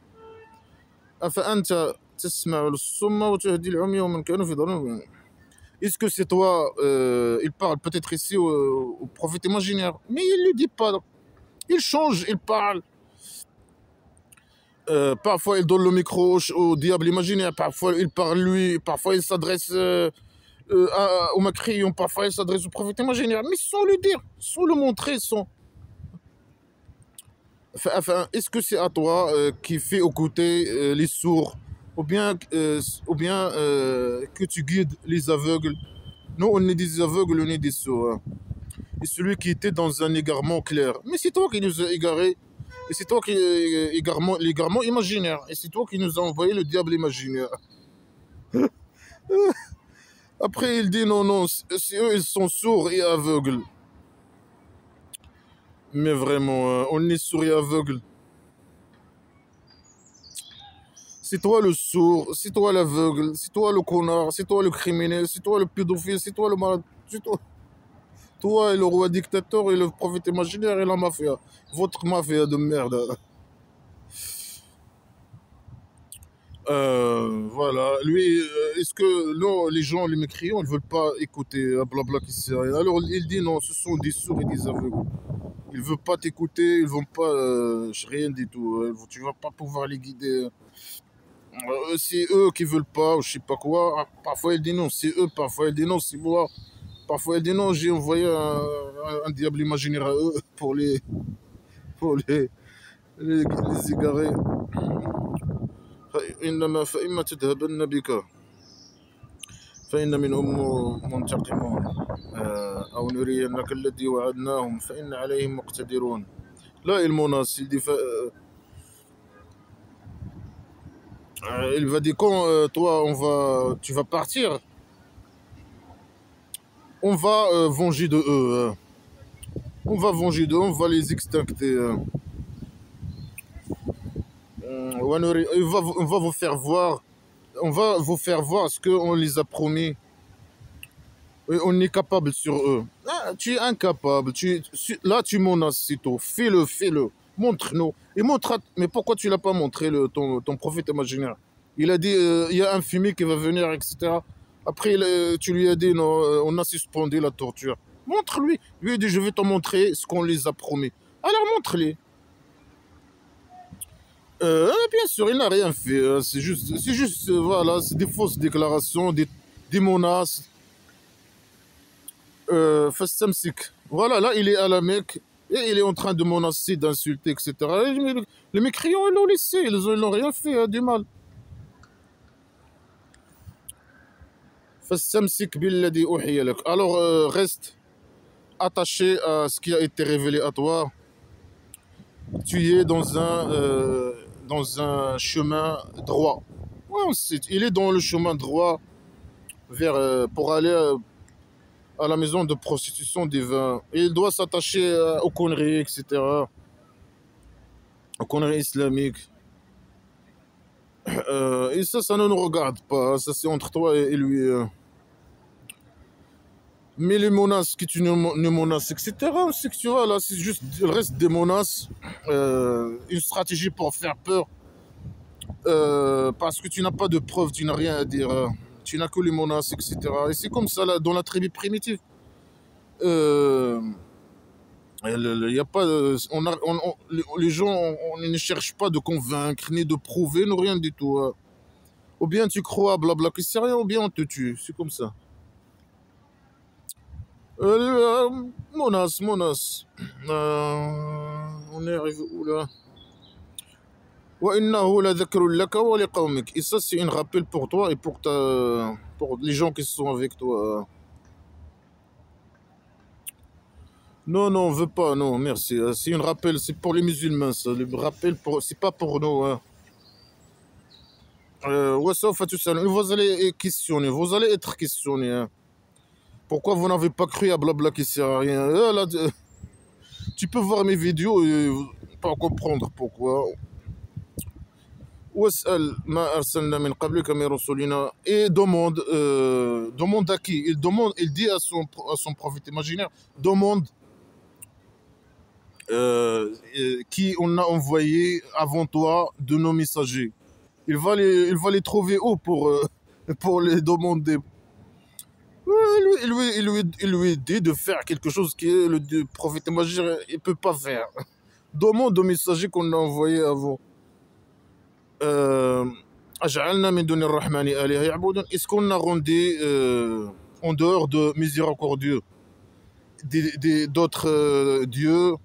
Speaker 1: أفأنت تسمع الصم وتهدي العمي ومن كانوا في ظلام. Est-ce que c'est toi il parle peut-être ici au prophète imaginaire, mais il ne le dit pas. Il change, il parle. Parfois, il donne le micro au diable imaginaire. Parfois, il parle lui. Parfois, il s'adresse au Macrion. Parfois, il s'adresse au prophète imaginaire. Mais sans le dire, sans le montrer, sans. Enfin, est-ce que c'est à toi qui fait écouter les sourds, ou bien que tu guides les aveugles? Nous, on est des aveugles, on est des sourds. Hein. Et celui qui était dans un égarement clair. Mais c'est toi qui nous as égarés. Et c'est toi qui l'égarement imaginaire. Et c'est toi qui nous a envoyé le diable imaginaire. Après, il dit non, non, eux, ils sont sourds et aveugles. Mais vraiment, on est sourds et aveugles. C'est toi le sourd, c'est toi l'aveugle, c'est toi le connard, c'est toi le criminel, c'est toi le pédophile, c'est toi le malade, c'est toi. Toi et le roi dictateur et le prophète imaginaire et la mafia. Votre mafia de merde. Voilà. Lui, est-ce que non, les gens, les mécréants, ils ne veulent pas écouter blabla qui sert à rien. Alors il dit non, ce sont des sourds et des aveugles. Ils ne veulent pas t'écouter, ils ne vont pas rien du tout. Tu ne vas pas pouvoir les guider. C'est eux qui ne veulent pas, ou je sais pas quoi. Parfois il dit non, c'est eux, parfois il dit non, c'est moi. Parfois il dit non, j'ai envoyé un diable imaginaire à eux pour les égarer. فإما تذهبن بك فإن منهم منتقمون أو نرينك الذي وعدناهم فإن عليهم مقتدرون. Là, il menace, il dit, il va dire quand toi, tu vas partir, on va venger de eux. On va venger d'eux, on va les extincter. On va vous faire voir, ce qu'on les a promis. Et on est capable sur eux. Ah, tu es incapable. Là, tu menaces, c'est tout. Fais-le, fais-le. Montre-nous. Mais pourquoi tu ne l'as pas montré, ton prophète imaginaire? Il a dit, il y a un fumier qui va venir, etc. Après, tu lui as dit, non, on a suspendu la torture. Montre-lui. Lui, il dit, je vais te montrer ce qu'on les a promis. Alors, montre-les. Bien sûr, il n'a rien fait. C'est juste, voilà, c'est des fausses déclarations, des menaces. Voilà, là, il est à la Mecque et il est en train de menacer, d'insulter, etc. Les mécréants, ils l'ont laissé, ils n'ont rien fait, du mal. Alors, reste attaché à ce qui a été révélé à toi. Tu es dans un chemin droit. Ouais, il est dans le chemin droit pour aller à la maison de prostitution des vins. Et il doit s'attacher aux conneries, etc. Aux conneries islamiques. Et ça ne nous regarde pas. Ça, c'est entre toi et lui. Mais les menaces que tu nous menaces, etc., c'est que tu vois, là, c'est juste, il reste des menaces. Une stratégie pour faire peur. Parce que tu n'as pas de preuves, tu n'as rien à dire. Tu n'as que les menaces, etc. Et c'est comme ça, là, dans la tribu primitive. Il y a pas, les gens, on ne cherche pas de convaincre, ni de prouver, ni rien du tout. Ou bien tu crois, blabla, que c'est rien, ou bien on te tue. C'est comme ça. Menace. On est arrivé où là? Et ça, c'est un rappel pour toi et pour les gens qui sont avec toi. Non, on veut pas, non, merci. C'est un rappel, c'est pour les musulmans, ça. Le rappel, c'est pas pour nous. Hein. Vous allez questionner, vous allez être questionné. Hein. Pourquoi vous n'avez pas cru à blabla qui sert à rien? Là, tu peux voir mes vidéos et pas comprendre pourquoi. واسأل ما أرسلنا من قبلك من رسلنا. Et demande, demande à qui? Il dit à son prophète imaginaire, demande qui on a envoyé avant toi de nos messagers. Il va les trouver où pour les demander. Il lui dit de faire quelque chose que le prophète imaginaire ne peut pas faire. Demande aux messagers qu'on a envoyés avant. أجعلنا من دون الرحمن آلهة يعبدون. Est-ce qu'on a rendu en dehors de miséricordieux d'autres dieux,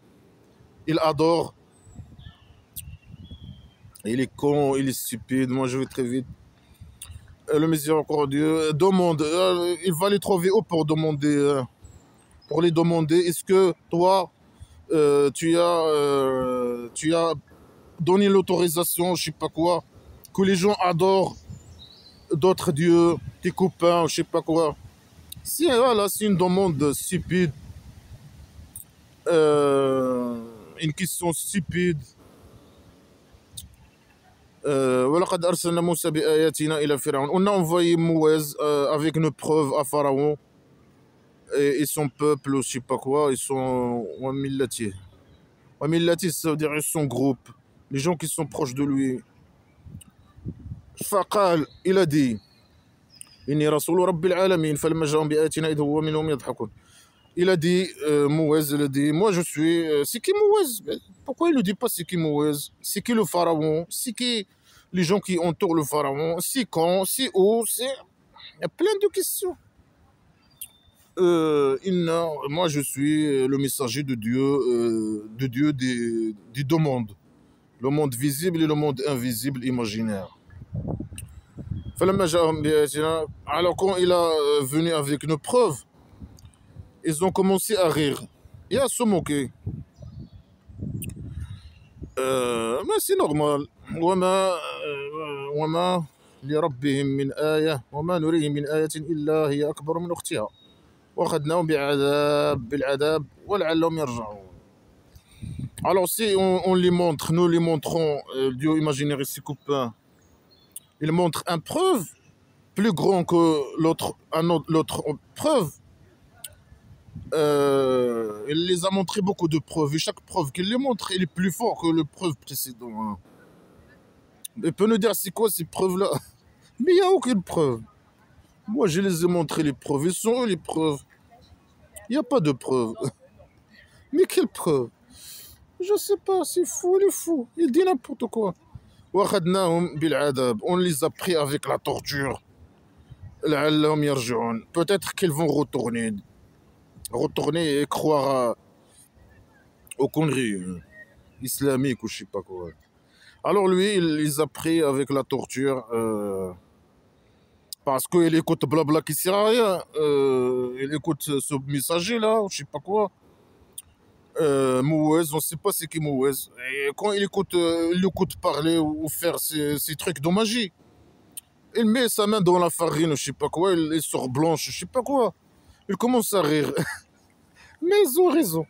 Speaker 1: il adore. Il est con, il est stupide, moi je vais très vite. Le miséricordieux demande, il va les trouver où pour demander, pour les demander, est-ce que toi, tu as donné l'autorisation, je sais pas quoi, que les gens adorent d'autres dieux, tes copains, je sais pas quoi. Si voilà, c'est une demande stupide, une question stupide. ولقد أرسلنا موسى بآياتنا إلى فرعون. On a envoyé Moïse avec nos preuves à Pharaon et son peuple, je sais pas quoi, ils sont Wamillati. Wamillati, ça veut dire son groupe, les gens qui sont proches de lui. فقال, il a dit, إني رسول رب العالمين فلما جاءهم بآياتنا إذ هو منهم يضحكون. Il a dit, Moïse, il a dit, moi je suis. C'est qui Moïse? Pourquoi il ne dit pas c'est qui Moïse? C'est qui le pharaon? C'est qui les gens qui entourent le pharaon? C'est quand? C'est où? Il y a plein de questions. Moi je suis le messager de Dieu des deux mondes. Le monde visible et le monde invisible, imaginaire. Alors quand il a venu avec nos preuves, ils ont commencé à rire et à se moquer. Mais c'est normal. وما لربهم من آية وما نريهم من آية إلا هي أكبر من أختها وأخذناهم بالعذاب ولعلهم يرجعون. Alors si on les montre, nous les montrons, Dieu imaginaire et ses copains, il montre une preuve plus grande que l'autre preuve. Il les a montré beaucoup de preuves et chaque preuve qu'il les montre, il est plus fort que le preuve précédent. Hein. Il peut nous dire c'est quoi ces preuves-là? Mais il n'y a aucune preuve. Moi, je les ai montré les preuves. Ils sont où les preuves? Il n'y a pas de preuves. Mais quelle preuve? Je sais pas, c'est fou, il est fou. Il dit n'importe quoi. On les a pris avec la torture. Peut-être qu'ils vont retourner et croire aux conneries islamiques ou je sais pas quoi. Alors lui, il les a pris avec la torture parce qu'il écoute blabla qui sert à rien. Il écoute ce messager là, je sais pas quoi. Moïse, on sait pas c'est qui Moïse. Et quand il écoute parler ou faire ces trucs de magie, il met sa main dans la farine, je sais pas quoi, il sort blanche, je sais pas quoi. Il commence à rire. Mais ils ont raison.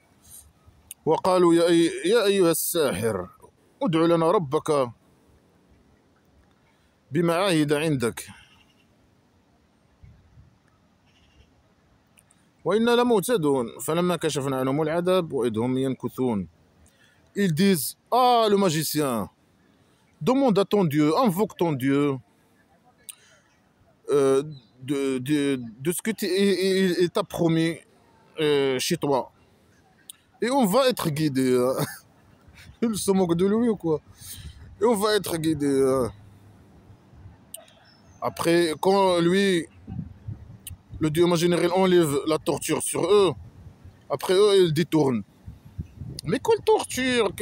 Speaker 1: وقالوا يا أيها الساحر ادع لنا ربك بما عهد عندك وإنا لمهتدون فلما كشفنا عنهم العذاب وإذ هم ينكثون. Ils disent, ah le magicien, demande à ton Dieu, invoque ton Dieu de ce que il t'a promis chez toi. Et on va être guidé. Il se moque de lui ou quoi? Et on va être guidé. Après, quand lui, le Dieu imaginaire, enlève la torture sur eux, après eux, ils détournent. Mais quelle torture?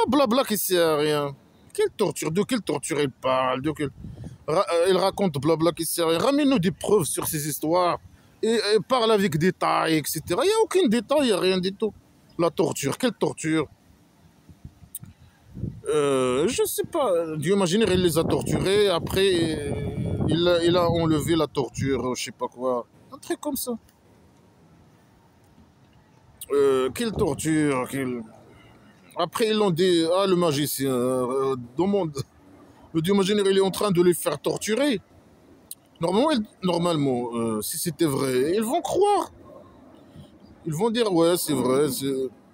Speaker 1: Blabla qui sert à rien. Quelle torture? De quelle torture il parle? Il raconte blabla qui sert à rien. Ramène-nous des preuves sur ces histoires. Et parle avec détails, etc. Il n'y a aucun détail, il n'y a rien du tout. La torture, quelle torture? Je sais pas. Dieu imaginaire, il les a torturés. Après, il a enlevé la torture, je sais pas quoi. Un truc comme ça. Quelle torture, Après, ils l'ont dit, ah, le magicien, demande Le dieu imaginaire, il est en train de les faire torturer. Normalement, si c'était vrai, ils vont croire. Ils vont dire, ouais, c'est vrai.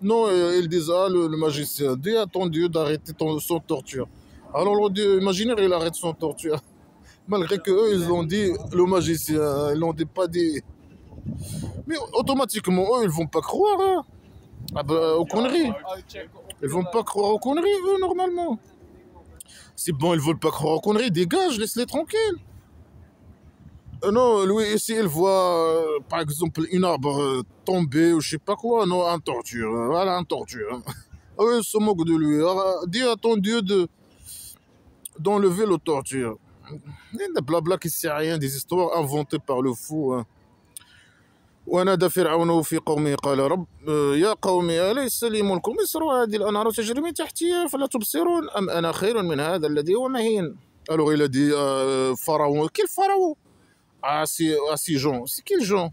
Speaker 1: Non, ils disent, ah, le magicien, dis à ton dieu d'arrêter son torture. Alors le dieu imaginaire, il arrête son torture. Malgré que eux, ils ont dit, le magicien, ils n'ont pas dit. Mais automatiquement, eux, ils vont pas croire ah bah, aux conneries. Ils vont pas croire aux conneries, eux, normalement. C'est bon, ils veulent pas croire aux conneries, dégage, laisse-les tranquilles. Non, lui, ici, il voit, par exemple, une arbre tomber ou je sais pas quoi. Non, un torture. Voilà, un torture. Eux, ils se moquent de lui. Alors, dis à ton Dieu d'enlever le torture. Il y a des blabla qui ne sert à rien, des histoires inventées par le fou. ونادى فرعون في قومه قال رب يا قوم أليس لي ملك مصر وهذه الأنهار تجري من تحتي فلا تبصرون أم أنا خير من هذا الذي هو مهين. Alors il a dit Pharaon, quel Pharaon? Ah, c'est Jean. C'est quel Jean?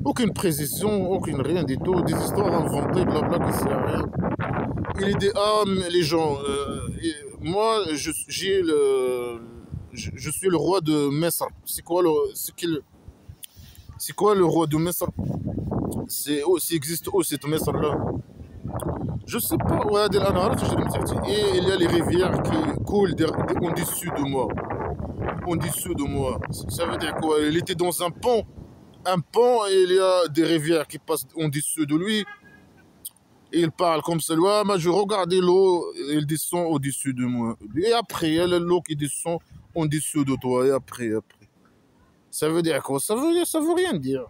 Speaker 1: Aucune précision, aucune rien du tout. Des histoires inventées, blabla, qui sert à rien. Il dit, ah, mais les gens, moi, je suis le roi de Mesr. C'est quoi le roi de Mesr? S'il existe où cette Mesr-là? Je sais pas. Ouais, et il y a les rivières qui coulent au-dessus de moi. Au-dessus de moi. Ça veut dire quoi? Il était dans un pont et il y a des rivières qui passent au-dessus de lui. Et il parle comme ça. Ouais, mais je regardais l'eau, il descend au-dessus de moi. Et après, il y a l'eau qui descend au-dessus de toi. Et après. Ça veut dire quoi? Ça veut rien dire.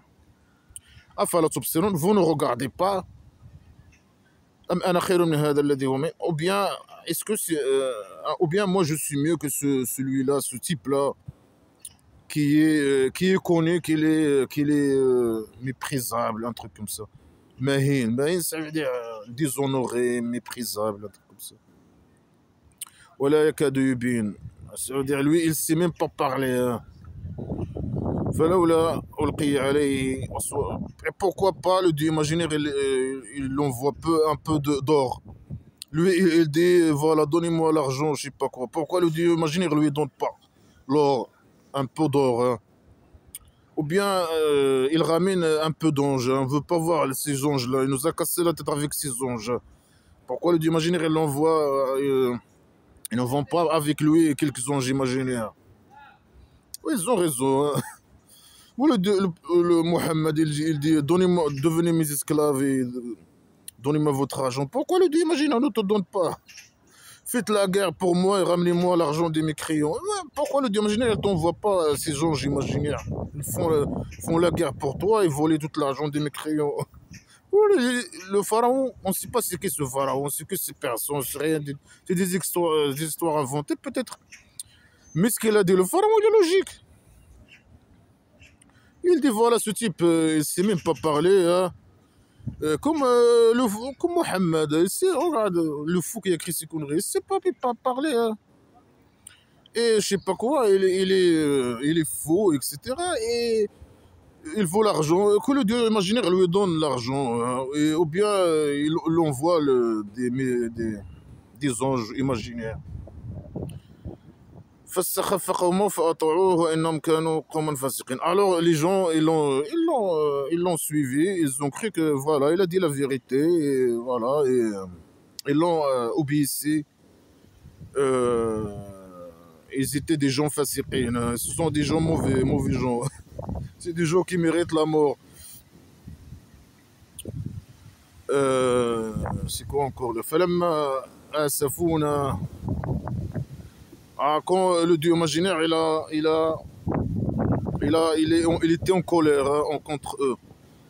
Speaker 1: Vous ne regardez pas. Ou bien, est-ce que c'est. Ou bien moi je suis mieux que celui-là, ce type-là, qui est connu, qu'il est méprisable, un truc comme ça. Mahin, ça veut dire déshonoré, méprisable, un truc comme ça. Voilà, Yakadubin. Ça veut dire lui, il ne sait même pas parler. Hein. Et pourquoi pas le dieu imaginaire, il envoie un peu d'or. Lui, il dit, voilà, donnez-moi l'argent, je sais pas quoi. Pourquoi le dieu imaginaire lui donne pas l'or, un peu d'or hein. Ou bien, il ramène un peu d'anges. On ne veut pas voir ces anges-là. Il nous a cassé la tête avec ces anges. Pourquoi le dieu imaginaire, il l'envoie, ils ne vont pas avec lui quelques anges imaginaires. Oui, ils ont raison. Hein. Ou le Mohammed, il dit, donnez-moi, devenez mes esclaves et donnez-moi votre argent. Pourquoi le dieu imaginaire ne te donne pas? Faites la guerre pour moi et ramenez-moi l'argent de mes crayons. Pourquoi le dieu imaginaire ne t'envoie pas ces anges imaginaires? Ils font la guerre pour toi et volent tout l'argent de mes crayons. Le pharaon, on ne sait pas ce qu'est ce pharaon, ce que ces personnes, c'est des histoires inventées peut-être. Mais ce qu'il a dit, le pharaon, il est logique. Il dit voilà, ce type, il ne sait même pas parler. Hein. Comme Mohamed, regarde, le fou qui a écrit ces conneries, il ne sait pas parler. Hein. Et je sais pas quoi, il est faux, etc. Et il vaut l'argent. Que le dieu imaginaire lui donne l'argent. Hein. Ou bien il envoie des anges imaginaires. Alors les gens, ils l'ont suivi, ils ont cru que voilà, il a dit la vérité, et voilà, et ils l'ont obéissé. Ils étaient des gens fasiqin, ce sont des gens mauvais gens. C'est des gens qui méritent la mort. C'est quoi encore le falamma asafuna. Ah, quand le dieu imaginaire il était en colère hein, contre eux.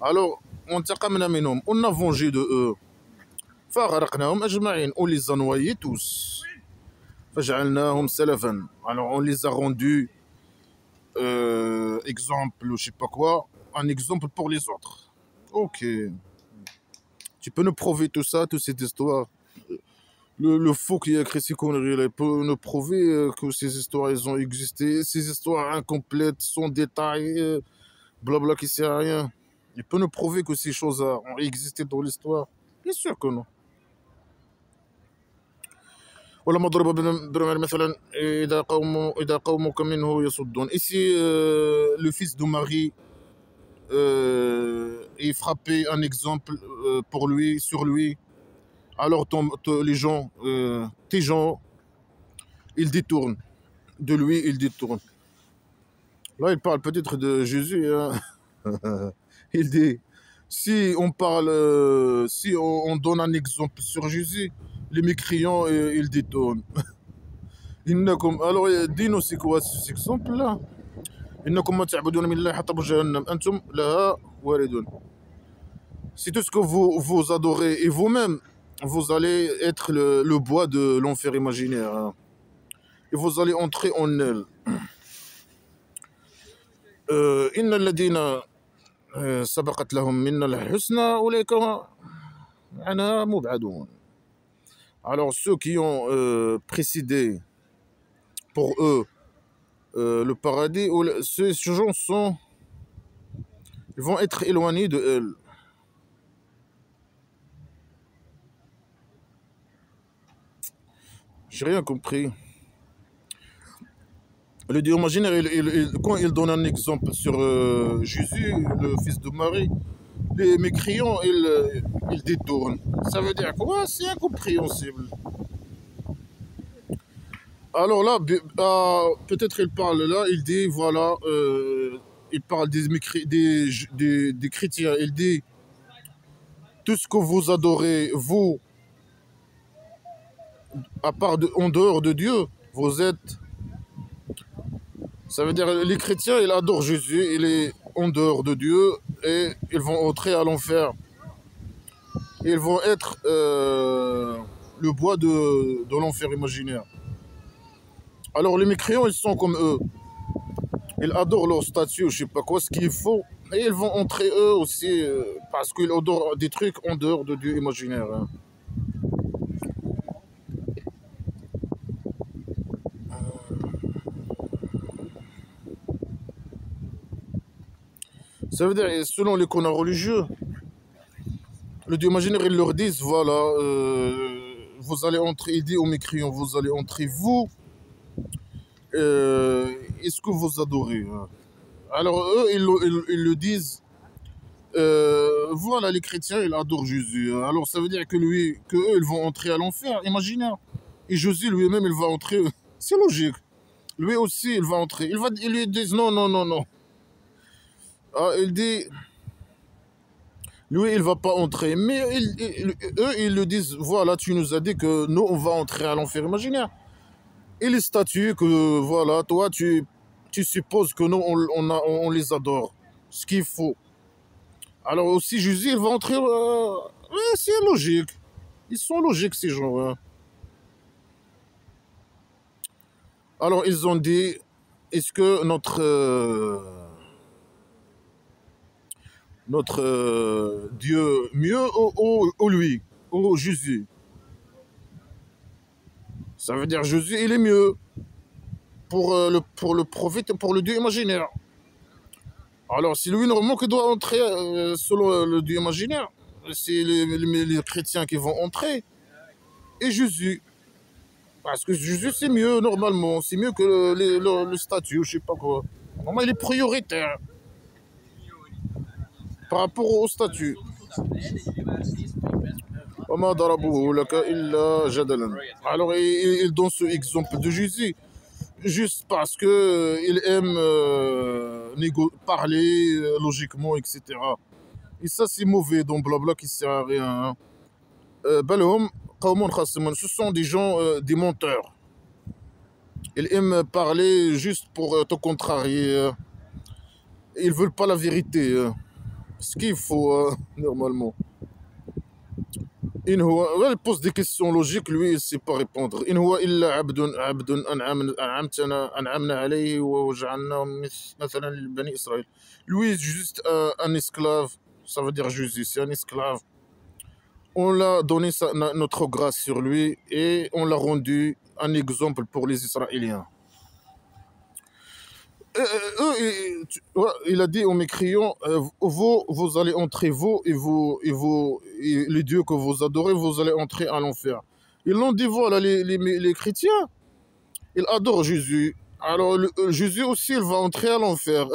Speaker 1: Alors on a vengé de eux. On les a noyés tous. Alors on les a rendus exemple, je sais pas quoi, un exemple pour les autres. Ok. Tu peux nous prouver tout ça, toute cette histoire? Le faux qui a créé ces conneries, il peut nous prouver que ces histoires, elles ont existé, ces histoires incomplètes, sans détail, blabla qui sert à rien. Il peut nous prouver que ces choses ont existé dans l'histoire? Bien sûr que non. ولا مضروب برمال مثلا إذا قومك منه يصدون. Ici, le fils de Marie est frappé un exemple pour lui, sur lui. Alors les gens, tes gens, ils détournent. De lui, ils détournent. Là, il parle peut-être de Jésus. Hein. Il dit, si on parle, si on donne un exemple sur Jésus, les mécréants, ils détournent. Alors, dis-nous c'est quoi cet exemple-là? إنكم ما تعبدون من الله حطب جهنم أنتم لها واردون. C'est tout ce que vous adorez et vous-même, vous allez être le bois de l'enfer imaginaire. Hein. Et vous allez entrer en elle. إن الذين سبقت لهم منا الحسنى أولئك عنها مبعدون. Alors ceux qui ont précédé pour eux le paradis, ces gens ils vont être éloignés de elle. J'ai rien compris. Le Dieu imaginaire, quand il donne un exemple sur Jésus, le fils de Marie, les mécréants, ils détournent. Ça veut dire quoi? C'est incompréhensible. Alors là, peut-être il parle là, il dit, voilà, il parle des chrétiens, il dit, tout ce que vous adorez, vous, en dehors de Dieu, vous êtes... Ça veut dire les chrétiens, ils adorent Jésus, il est en dehors de Dieu, et ils vont entrer à l'enfer. Ils vont être le bois de l'enfer imaginaire. Alors les mécréants, ils sont comme eux. Ils adorent leur statut, je sais pas quoi, ce qu'il faut. Et ils vont entrer eux aussi, parce qu'ils adorent des trucs en dehors de Dieu imaginaire. Hein. Ça veut dire, selon les connards religieux, le Dieu imaginaire, ils leur disent, voilà, vous allez entrer, il dit aux mécréants, vous allez entrer, vous, est-ce que vous adorez? Hein. Alors eux, ils le disent, voilà, les chrétiens, ils adorent Jésus. Hein. Alors ça veut dire que eux, ils vont entrer à l'enfer, imaginaire. Et Jésus lui-même, il va entrer, c'est logique. Lui aussi, il va entrer. Ils lui disent, non, non, non, non. Ah, il dit... Lui, il ne va pas entrer. Mais eux, ils le disent, voilà, tu nous as dit que nous, on va entrer à l'enfer imaginaire. Et les statues, que voilà, toi, tu supposes que nous, on les adore. Ce qu'il faut. Alors aussi, Jésus, il va entrer... c'est logique. Ils sont logiques, ces gens. Hein. Alors, ils ont dit, est-ce que notre Dieu mieux ou lui, ou Jésus? Ça veut dire Jésus, il est mieux pour le prophète, pour le Dieu imaginaire. Alors, c'est lui normalement qui doit entrer selon le Dieu imaginaire. C'est les chrétiens qui vont entrer. Et Jésus. Parce que Jésus, c'est mieux normalement. C'est mieux que le statut, je sais pas quoi. Normalement, il est prioritaire par rapport au statut. Alors, il donne ce exemple de Jésus, juste parce qu'il aime parler logiquement, etc. Et ça, c'est mauvais, donc blabla qui sert à rien. Ce sont des gens, des menteurs. Ils aiment parler juste pour te contrarier. Ils veulent pas la vérité. Ce qu'il faut, normalement. Il pose des questions logiques, lui, il ne sait pas répondre. إن هو إلا عبد أنعمنا عليه وجعلناه مثلا لبني إسرائيل. Lui, juste un esclave, ça veut dire Jésus, c'est un esclave. On l'a donné notre grâce sur lui et on l'a rendu un exemple pour les Israéliens. Il a dit aux mécréants, vous allez entrer, vous et les dieux que vous adorez, vous allez entrer à l'enfer. Ils l'ont dit, voilà, les chrétiens, ils adorent Jésus. Alors Jésus aussi, il va entrer à l'enfer.